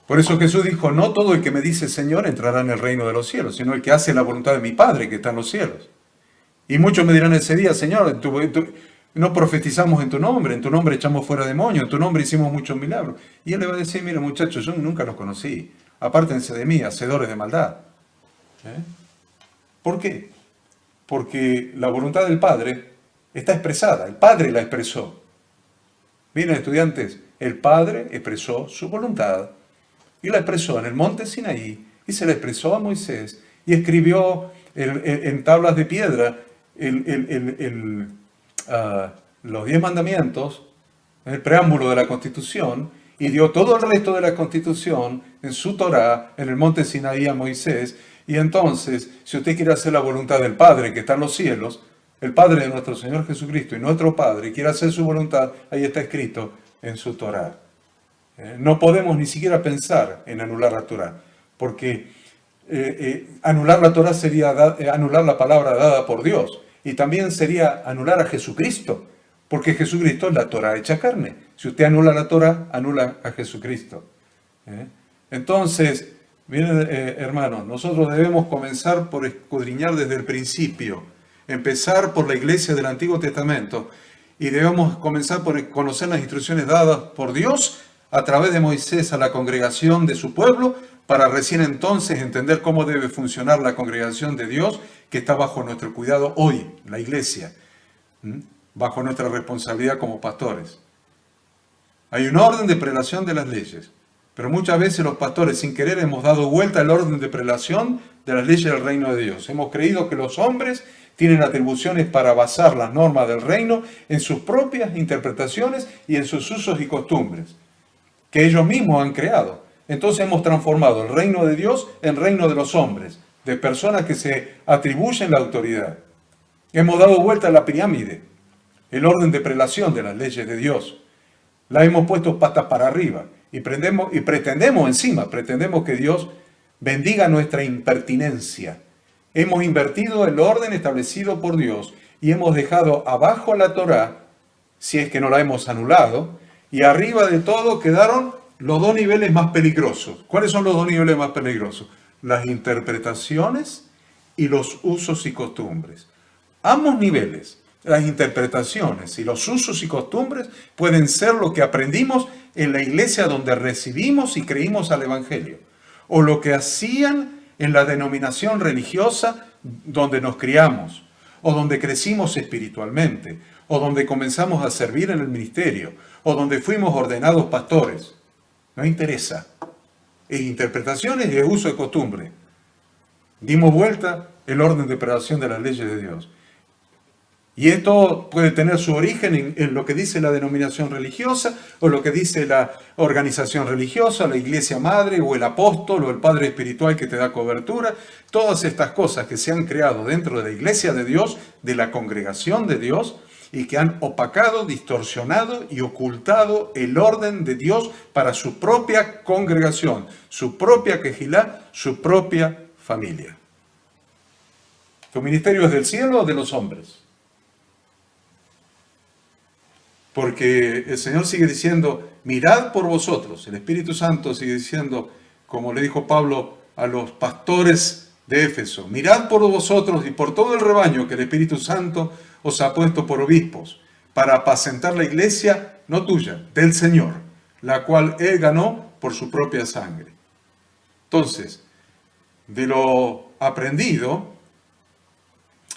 Por eso Jesús dijo, no todo el que me dice Señor entrará en el reino de los cielos, sino el que hace la voluntad de mi Padre que está en los cielos. Y muchos me dirán ese día, Señor, no profetizamos en tu nombre echamos fuera demonios, en tu nombre hicimos muchos milagros. Y Él le va a decir, mire muchachos, yo nunca los conocí, apártense de mí, hacedores de maldad. ¿Eh? ¿Por qué? Porque la voluntad del Padre está expresada, el Padre la expresó. Miren, estudiantes, el Padre expresó su voluntad y la expresó en el monte Sinaí y se la expresó a Moisés y escribió en tablas de piedra los 10 mandamientos, el preámbulo de la Constitución, y dio todo el resto de la Constitución en su Torá, en el monte Sinaí a Moisés. Y entonces, si usted quiere hacer la voluntad del Padre que está en los cielos, el Padre de nuestro Señor Jesucristo y nuestro Padre, quiere hacer su voluntad, ahí está escrito en su Torá. No podemos ni siquiera pensar en anular la Torá, porque anular la Torá sería anular la palabra dada por Dios, y también sería anular a Jesucristo, porque Jesucristo es la Torá hecha carne. Si usted anula la Torá, anula a Jesucristo. Entonces, miren, hermanos, nosotros debemos comenzar por escudriñar desde el principio, empezar por la iglesia del Antiguo Testamento, y debemos comenzar por conocer las instrucciones dadas por Dios a través de Moisés a la congregación de su pueblo, para recién entonces entender cómo debe funcionar la congregación de Dios que está bajo nuestro cuidado hoy, la iglesia, bajo nuestra responsabilidad como pastores. Hay un orden de prelación de las leyes, pero muchas veces los pastores sin querer hemos dado vuelta al orden de prelación de las leyes del reino de Dios. Hemos creído que los hombres tienen atribuciones para basar las normas del reino en sus propias interpretaciones y en sus usos y costumbres, que ellos mismos han creado. Entonces hemos transformado el reino de Dios en reino de los hombres, de personas que se atribuyen la autoridad. Hemos dado vuelta a la pirámide, el orden de prelación de las leyes de Dios. La hemos puesto patas para arriba y pretendemos que Dios bendiga nuestra impertinencia. Hemos invertido el orden establecido por Dios y hemos dejado abajo la Torá, si es que no la hemos anulado, y arriba de todo quedaron los dos niveles más peligrosos. ¿Cuáles son los dos niveles más peligrosos? Las interpretaciones y los usos y costumbres. Ambos niveles, las interpretaciones y los usos y costumbres, pueden ser lo que aprendimos en la iglesia donde recibimos y creímos al Evangelio, o lo que hacían en la denominación religiosa donde nos criamos, o donde crecimos espiritualmente, o donde comenzamos a servir en el ministerio, o donde fuimos ordenados pastores. No interesa. Es interpretaciones y es uso de costumbre. Dimos vuelta el orden de prelación de las leyes de Dios. Y esto puede tener su origen en lo que dice la denominación religiosa, o lo que dice la organización religiosa, la iglesia madre, o el apóstol, o el padre espiritual que te da cobertura. Todas estas cosas que se han creado dentro de la iglesia de Dios, de la congregación de Dios, y que han opacado, distorsionado y ocultado el orden de Dios para su propia congregación, su propia quejilá, su propia familia. ¿Tu ministerio es del cielo o de los hombres? Porque el Señor sigue diciendo, mirad por vosotros. El Espíritu Santo sigue diciendo, como le dijo Pablo a los pastores de Éfeso, mirad por vosotros y por todo el rebaño que el Espíritu Santo os ha puesto por obispos, para apacentar la iglesia, no tuya, del Señor, la cual Él ganó por su propia sangre. Entonces, de lo aprendido,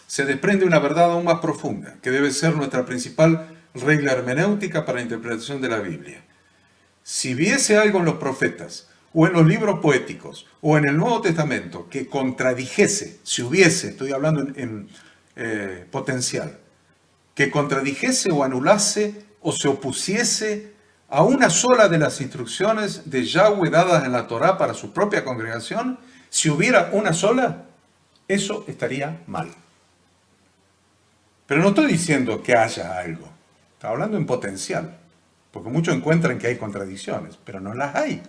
se desprende una verdad aún más profunda, que debe ser nuestra principal regla hermenéutica para la interpretación de la Biblia. Si viese algo en los profetas, o en los libros poéticos, o en el Nuevo Testamento, que contradijese, si hubiese, estoy hablando en potencial, que contradijese o anulase o se opusiese a una sola de las instrucciones de Yahweh dadas en la Torá para su propia congregación, si hubiera una sola, eso estaría mal. Pero no estoy diciendo que haya algo, estoy hablando en potencial, porque muchos encuentran que hay contradicciones, pero no las hay.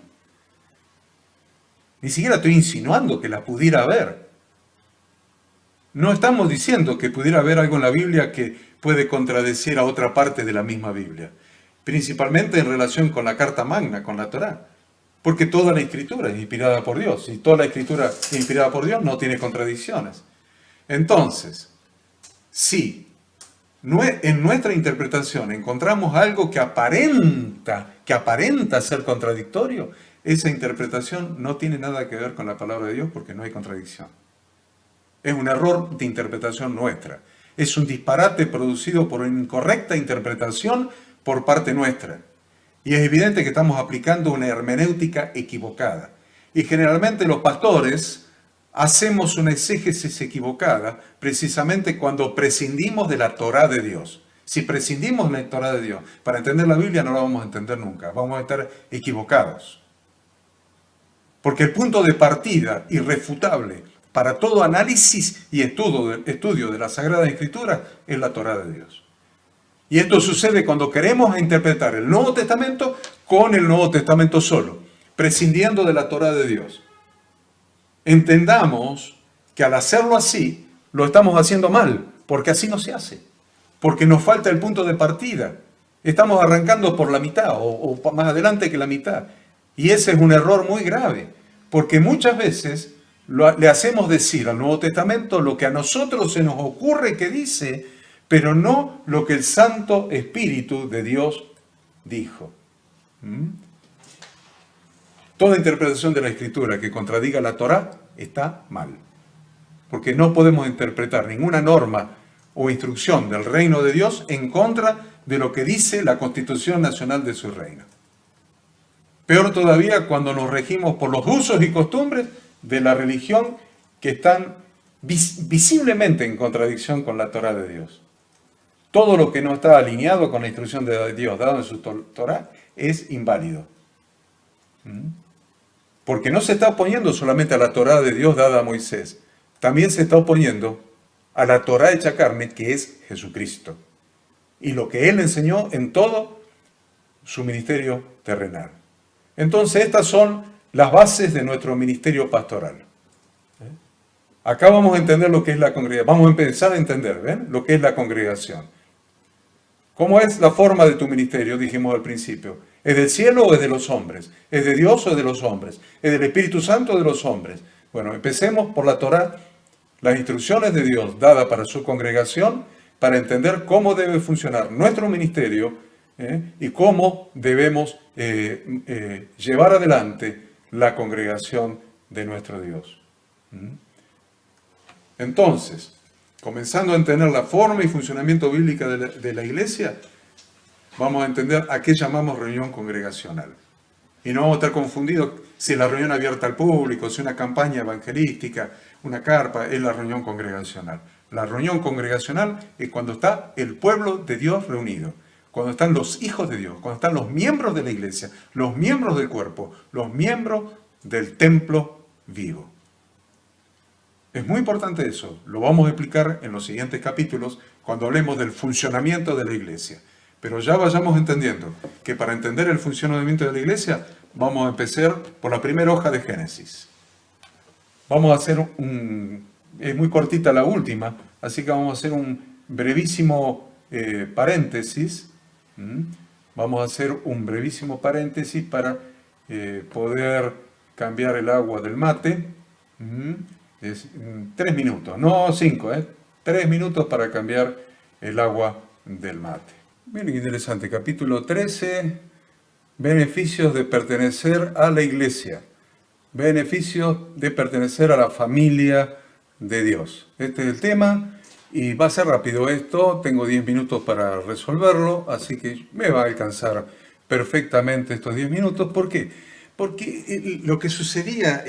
Ni siquiera estoy insinuando que las pudiera haber. No estamos diciendo que pudiera haber algo en la Biblia que puede contradecir a otra parte de la misma Biblia, principalmente en relación con la Carta Magna, con la Torá, porque toda la Escritura es inspirada por Dios, y toda la Escritura inspirada por Dios no tiene contradicciones. Entonces, Si en nuestra interpretación encontramos algo que aparenta ser contradictorio, esa interpretación no tiene nada que ver con la palabra de Dios porque no hay contradicción. Es un error de interpretación nuestra. Es un disparate producido por una incorrecta interpretación por parte nuestra. Y es evidente que estamos aplicando una hermenéutica equivocada. Y generalmente los pastores hacemos una exégesis equivocada precisamente cuando prescindimos de la Torá de Dios. Si prescindimos de la Torá de Dios para entender la Biblia, no la vamos a entender nunca. Vamos a estar equivocados. Porque el punto de partida irrefutable para todo análisis y estudio de la Sagrada Escritura es la Torá de Dios. Y esto sucede cuando queremos interpretar el Nuevo Testamento con el Nuevo Testamento solo, prescindiendo de la Torá de Dios. Entendamos que al hacerlo así, lo estamos haciendo mal, porque así no se hace. Porque nos falta el punto de partida. Estamos arrancando por la mitad o más adelante que la mitad. Y ese es un error muy grave, porque muchas veces le hacemos decir al Nuevo Testamento lo que a nosotros se nos ocurre que dice, pero no lo que el Santo Espíritu de Dios dijo. Toda interpretación de la Escritura que contradiga la Torá está mal, porque no podemos interpretar ninguna norma o instrucción del reino de Dios en contra de lo que dice la Constitución Nacional de su reino. Peor todavía cuando nos regimos por los usos y costumbres de la religión que están visiblemente en contradicción con la Torá de Dios. Todo lo que no está alineado con la instrucción de Dios dada en su Torá es inválido. Porque no se está oponiendo solamente a la Torá de Dios dada a Moisés, también se está oponiendo a la Torá hecha carne, que es Jesucristo, y lo que Él enseñó en todo su ministerio terrenal. Entonces, estas son las bases de nuestro ministerio pastoral. Acá vamos a entender lo que es la congregación. Vamos a empezar a entender, ¿ven? Lo que es la congregación. ¿Cómo es la forma de tu ministerio? Dijimos al principio. ¿Es del cielo o es de los hombres? ¿Es de Dios o es de los hombres? ¿Es del Espíritu Santo o de los hombres? Bueno, empecemos por la Torá, las instrucciones de Dios dadas para su congregación, para entender cómo debe funcionar nuestro ministerio, y cómo debemos llevar adelante la congregación de nuestro Dios. Entonces, comenzando a entender la forma y funcionamiento bíblica de la iglesia, vamos a entender a qué llamamos reunión congregacional. Y no vamos a estar confundidos si la reunión abierta al público, si una campaña evangelística, una carpa, es la reunión congregacional. La reunión congregacional es cuando está el pueblo de Dios reunido. Cuando están los hijos de Dios, cuando están los miembros de la iglesia, los miembros del cuerpo, los miembros del templo vivo. Es muy importante eso, lo vamos a explicar en los siguientes capítulos cuando hablemos del funcionamiento de la iglesia. Pero ya vayamos entendiendo que para entender el funcionamiento de la iglesia vamos a empezar por la primera hoja de Génesis. Vamos a hacer es muy cortita la última, así que vamos a hacer un brevísimo paréntesis. Vamos a hacer un brevísimo paréntesis para poder cambiar el agua del mate. 3 minutos, no 5, 3 minutos para cambiar el agua del mate. Miren qué interesante, capítulo 13, beneficios de pertenecer a la iglesia, beneficios de pertenecer a la familia de Dios. Este es el tema. Y va a ser rápido esto, tengo 10 minutos para resolverlo, así que me va a alcanzar perfectamente estos 10 minutos. ¿Por qué? Porque lo que sucedía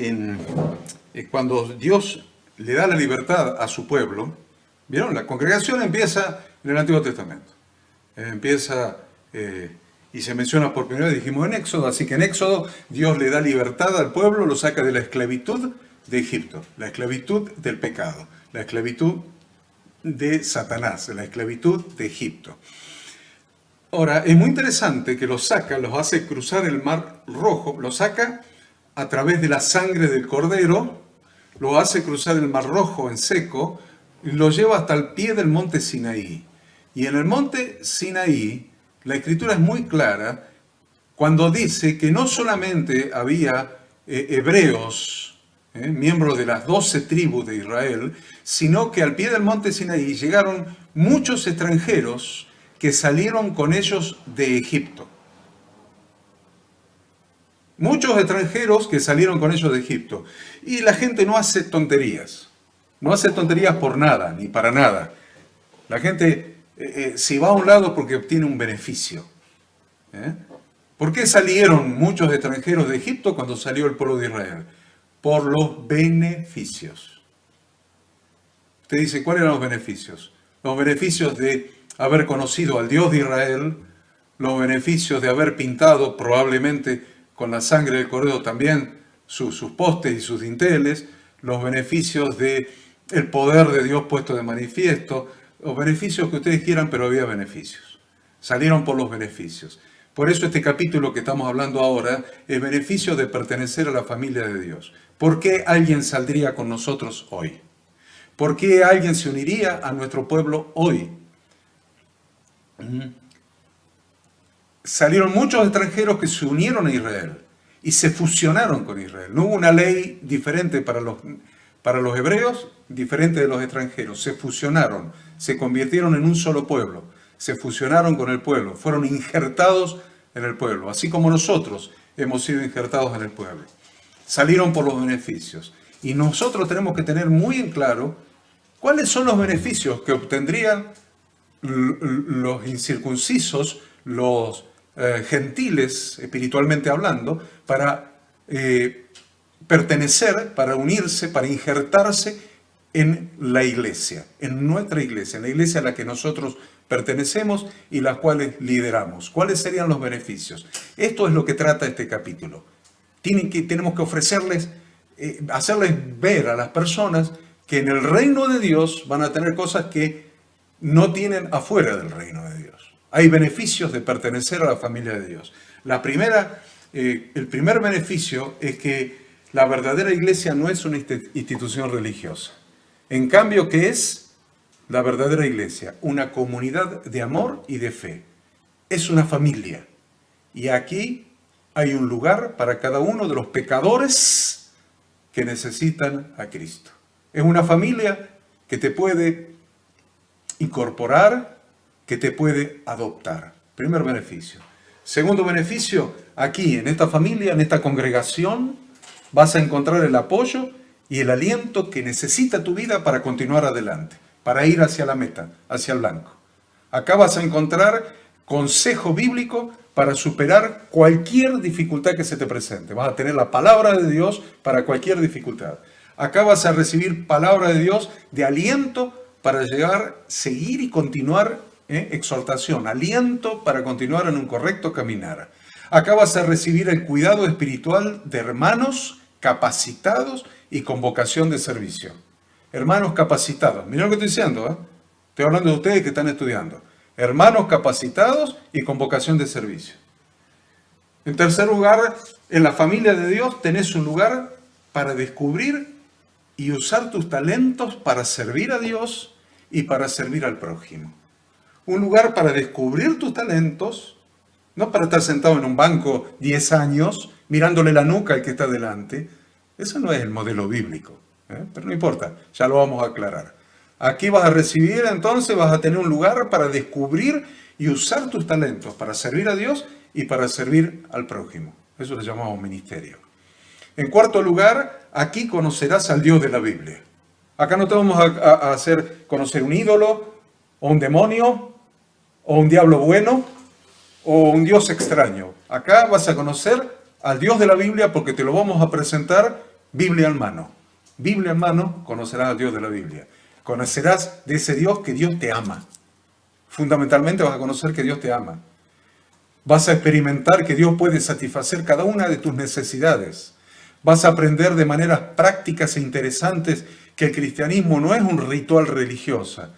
cuando Dios le da la libertad a su pueblo, ¿vieron? La congregación empieza en el Antiguo Testamento. Y se menciona por primera vez, dijimos en Éxodo, así que en Éxodo Dios le da libertad al pueblo, lo saca de la esclavitud de Egipto, la esclavitud del pecado, la esclavitud de Satanás, la esclavitud de Egipto. Ahora, es muy interesante que los hace cruzar el Mar Rojo, los saca a través de la sangre del Cordero, lo hace cruzar el Mar Rojo en seco, y lo lleva hasta el pie del monte Sinaí. Y en el monte Sinaí, la Escritura es muy clara cuando dice que no solamente había hebreos miembros de las 12 tribus de Israel, sino que al pie del monte Sinaí llegaron muchos extranjeros que salieron con ellos de Egipto. Muchos extranjeros que salieron con ellos de Egipto. Y la gente no hace tonterías. No hace tonterías por nada, ni para nada. La gente, si va a un lado, porque obtiene un beneficio. ¿Por qué salieron muchos extranjeros de Egipto cuando salió el pueblo de Israel? Por los beneficios. Usted dice, ¿cuáles eran los beneficios? Los beneficios de haber conocido al Dios de Israel, los beneficios de haber pintado probablemente con la sangre del cordero también sus postes y sus dinteles, los beneficios de el poder de Dios puesto de manifiesto, los beneficios que ustedes quieran, pero había beneficios. Salieron por los beneficios. Por eso este capítulo que estamos hablando ahora es beneficio de pertenecer a la familia de Dios. ¿Por qué alguien saldría con nosotros hoy? ¿Por qué alguien se uniría a nuestro pueblo hoy? Salieron muchos extranjeros que se unieron a Israel y se fusionaron con Israel. No hubo una ley diferente para los hebreos, diferente de los extranjeros. Se fusionaron, se convirtieron en un solo pueblo. Se fusionaron con el pueblo, fueron injertados en el pueblo, así como nosotros hemos sido injertados en el pueblo. Salieron por los beneficios. Y nosotros tenemos que tener muy en claro cuáles son los beneficios que obtendrían los incircuncisos, los gentiles, espiritualmente hablando, para pertenecer, para unirse, para injertarse en la iglesia, en nuestra iglesia, en la iglesia a la que nosotros pertenecemos y las cuales lideramos. ¿Cuáles serían los beneficios? Esto es lo que trata este capítulo. Tenemos que ofrecerles, hacerles ver a las personas que en el reino de Dios van a tener cosas que no tienen afuera del reino de Dios. Hay beneficios de pertenecer a la familia de Dios. El primer beneficio es que la verdadera iglesia no es una institución religiosa. En cambio, ¿qué es la verdadera iglesia? Una comunidad de amor y de fe. Es una familia. Y aquí hay un lugar para cada uno de los pecadores que necesitan a Cristo. Es una familia que te puede incorporar, que te puede adoptar. Primer beneficio. Segundo beneficio, aquí en esta familia, en esta congregación, vas a encontrar el apoyo y el aliento que necesita tu vida para continuar adelante, para ir hacia la meta, hacia el blanco. Acá vas a encontrar consejo bíblico para superar cualquier dificultad que se te presente. Vas a tener la palabra de Dios para cualquier dificultad. Acá vas a recibir palabra de Dios de aliento para llegar, seguir y continuar, exhortación, aliento para continuar en un correcto caminar. Acá vas a recibir el cuidado espiritual de hermanos capacitados y con vocación de servicio. Hermanos capacitados. Miren lo que estoy diciendo, Estoy hablando de ustedes que están estudiando. Hermanos capacitados y con vocación de servicio. En tercer lugar, en la familia de Dios tenés un lugar para descubrir y usar tus talentos para servir a Dios y para servir al prójimo. Un lugar para descubrir tus talentos, no para estar sentado en un banco 10 años mirándole la nuca al que está delante. Eso no es el modelo bíblico, pero no importa, ya lo vamos a aclarar. Aquí vas a recibir, entonces vas a tener un lugar para descubrir y usar tus talentos para servir a Dios y para servir al prójimo. Eso le llamamos ministerio. En cuarto lugar, aquí conocerás al Dios de la Biblia. Acá no te vamos a hacer conocer un ídolo, o un demonio, o un diablo bueno, o un Dios extraño. Acá vas a conocer al Dios de la Biblia porque te lo vamos a presentar Biblia en mano. Biblia en mano, conocerás al Dios de la Biblia. Conocerás de ese Dios que Dios te ama. Fundamentalmente vas a conocer que Dios te ama. Vas a experimentar que Dios puede satisfacer cada una de tus necesidades. Vas a aprender de maneras prácticas e interesantes que el cristianismo no es un ritual religioso.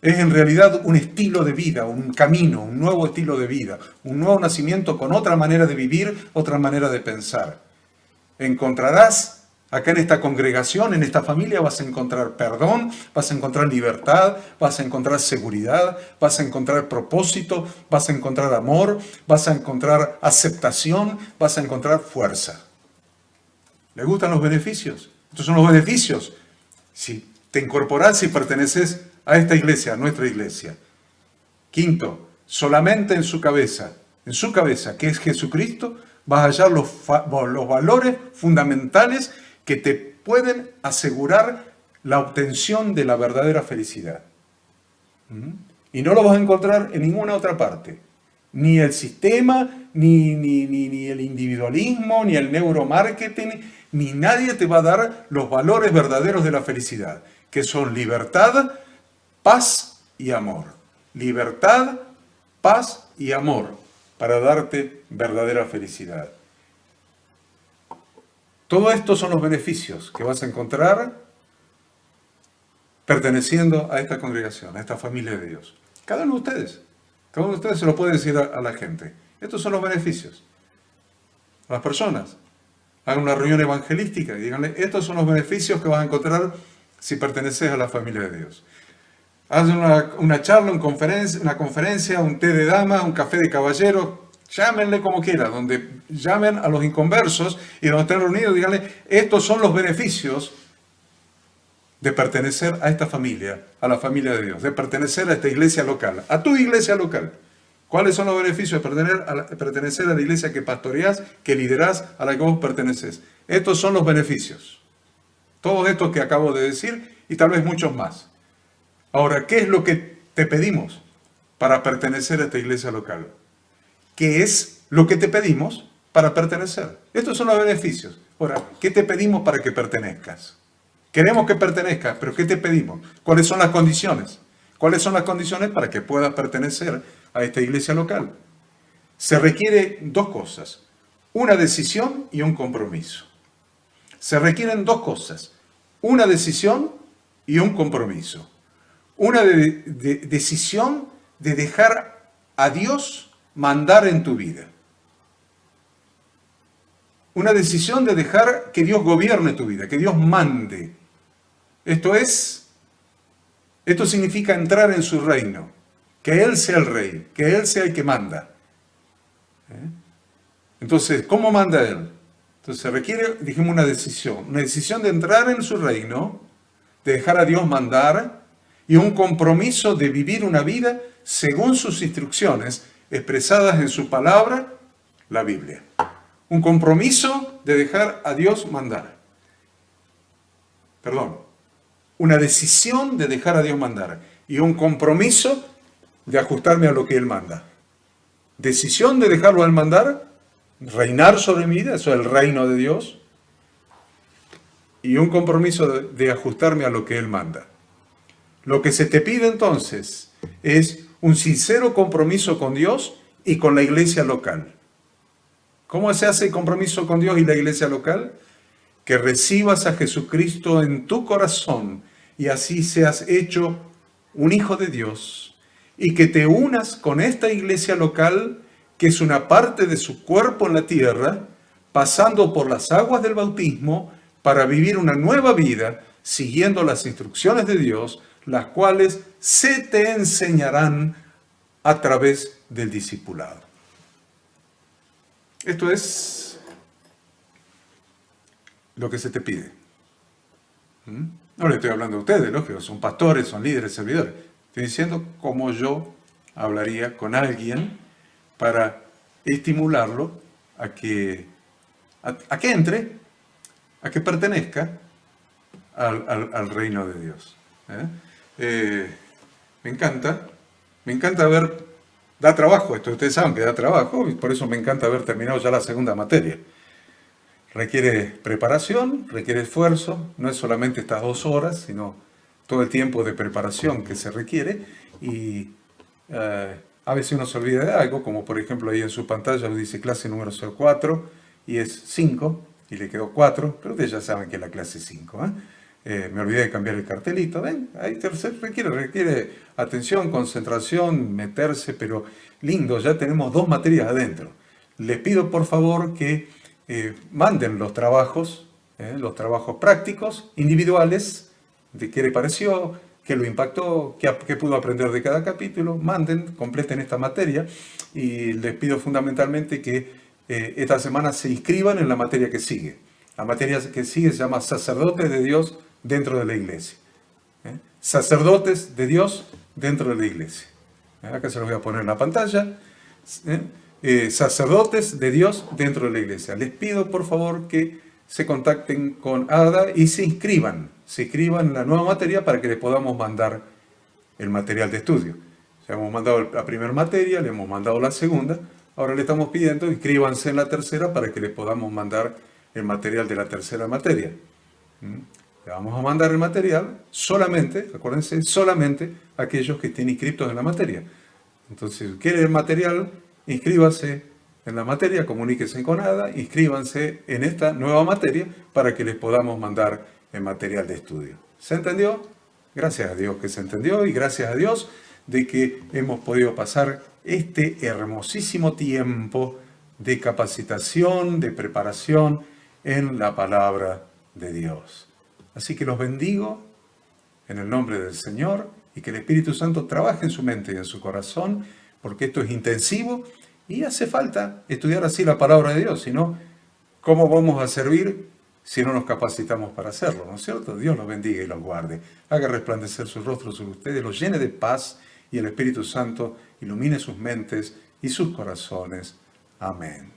Es en realidad un estilo de vida, un camino, un nuevo estilo de vida, un nuevo nacimiento con otra manera de vivir, otra manera de pensar. Encontrarás acá en esta congregación, en esta familia, vas a encontrar perdón, vas a encontrar libertad, vas a encontrar seguridad, vas a encontrar propósito, vas a encontrar amor, vas a encontrar aceptación, vas a encontrar fuerza. ¿Le gustan los beneficios? Estos son los beneficios. Si te incorporás y perteneces a esta iglesia, a nuestra iglesia. Quinto, solamente en su cabeza, que es Jesucristo, vas a hallar los valores fundamentales que te pueden asegurar la obtención de la verdadera felicidad. Y no lo vas a encontrar en ninguna otra parte. Ni el sistema, ni el individualismo, ni el neuromarketing, ni nadie te va a dar los valores verdaderos de la felicidad, que son libertad, paz y amor. Libertad, paz y amor para darte verdadera felicidad. Todo esto son los beneficios que vas a encontrar perteneciendo a esta congregación, a esta familia de Dios. Cada uno de ustedes se lo puede decir a la gente. Estos son los beneficios. A las personas, hagan una reunión evangelística y díganle, estos son los beneficios que vas a encontrar si perteneces a la familia de Dios. Hacen una charla, una conferencia, un té de dama, un café de caballero, llámenle como quieran, donde llamen a los inconversos y donde estén reunidos, díganle, estos son los beneficios de pertenecer a esta familia, a la familia de Dios, de pertenecer a esta iglesia local, a tu iglesia local. ¿Cuáles son los beneficios de pertenecer a la iglesia que pastoreás, que liderás, a la que vos perteneces? Estos son los beneficios. Todos estos que acabo de decir y tal vez muchos más. Ahora, ¿qué es lo que te pedimos para pertenecer a esta iglesia local? ¿Qué es lo que te pedimos para pertenecer? Estos son los beneficios. Ahora, ¿qué te pedimos para que pertenezcas? Queremos que pertenezcas, pero ¿qué te pedimos? ¿Cuáles son las condiciones? ¿Cuáles son las condiciones para que puedas pertenecer a esta iglesia local? Se requiere dos cosas, una decisión y un compromiso. Se requieren dos cosas, una decisión y un compromiso. Una decisión de dejar a Dios mandar en tu vida. Una decisión de dejar que Dios gobierne tu vida, que Dios mande. Esto significa entrar en su reino, que Él sea el rey, que Él sea el que manda. Entonces, ¿cómo manda Él? Entonces se requiere, dijimos, una decisión de entrar en su reino, de dejar a Dios mandar, y un compromiso de vivir una vida según sus instrucciones, expresadas en su palabra, la Biblia. Un compromiso de dejar a Dios mandar. Una decisión de dejar a Dios mandar y un compromiso de ajustarme a lo que Él manda. Decisión de dejarlo a Él mandar, reinar sobre mi vida, eso es el reino de Dios, y un compromiso de ajustarme a lo que Él manda. Lo que se te pide entonces es un sincero compromiso con Dios y con la iglesia local. ¿Cómo se hace el compromiso con Dios y la iglesia local? Que recibas a Jesucristo en tu corazón y así seas hecho un hijo de Dios y que te unas con esta iglesia local que es una parte de su cuerpo en la tierra, pasando por las aguas del bautismo para vivir una nueva vida siguiendo las instrucciones de Dios, las cuales se te enseñarán a través del discipulado. Esto es lo que se te pide. No le estoy hablando a ustedes, lógico, son pastores, son líderes, servidores. Estoy diciendo cómo yo hablaría con alguien para estimularlo a que entre, a que pertenezca al reino de Dios. Me encanta ver, da trabajo esto, ustedes saben que da trabajo, y por eso me encanta haber terminado ya la segunda materia. Requiere preparación, requiere esfuerzo, no es solamente estas 2 horas, sino todo el tiempo de preparación que se requiere, y a veces uno se olvida de algo, como por ejemplo ahí en su pantalla dice clase número 04, y es 5, y le quedó 4, pero ustedes ya saben que es la clase 5, me olvidé de cambiar el cartelito, ven, ahí requiere atención, concentración, meterse, pero lindo, ya tenemos 2 materias adentro. Les pido por favor que manden los trabajos prácticos, individuales, de qué le pareció, qué lo impactó, qué pudo aprender de cada capítulo, completen esta materia y les pido fundamentalmente que esta semana se inscriban en la materia que sigue. La materia que sigue se llama sacerdotes de Dios dentro de la iglesia. Sacerdotes de Dios dentro de la iglesia. Acá se los voy a poner en la pantalla. Sacerdotes de Dios dentro de la iglesia. Les pido por favor que se contacten con Ada y se inscriban en la nueva materia para que les podamos mandar el material de estudio. Ya hemos mandado la primera materia, le hemos mandado la segunda, ahora le estamos pidiendo inscríbanse en la tercera para que les podamos mandar el material de la tercera materia. Le vamos a mandar el material solamente, acuérdense, solamente a aquellos que estén inscritos en la materia. Entonces, si quieren el material, inscríbase en la materia, comuníquense con Ada, inscríbanse en esta nueva materia para que les podamos mandar el material de estudio. ¿Se entendió? Gracias a Dios que se entendió y gracias a Dios de que hemos podido pasar este hermosísimo tiempo de capacitación, de preparación en la palabra de Dios. Así que los bendigo en el nombre del Señor y que el Espíritu Santo trabaje en su mente y en su corazón, porque esto es intensivo y hace falta estudiar así la palabra de Dios, si no, ¿cómo vamos a servir si no nos capacitamos para hacerlo? ¿No es cierto? Dios los bendiga y los guarde, haga resplandecer sus rostros sobre ustedes, los llene de paz y el Espíritu Santo ilumine sus mentes y sus corazones. Amén.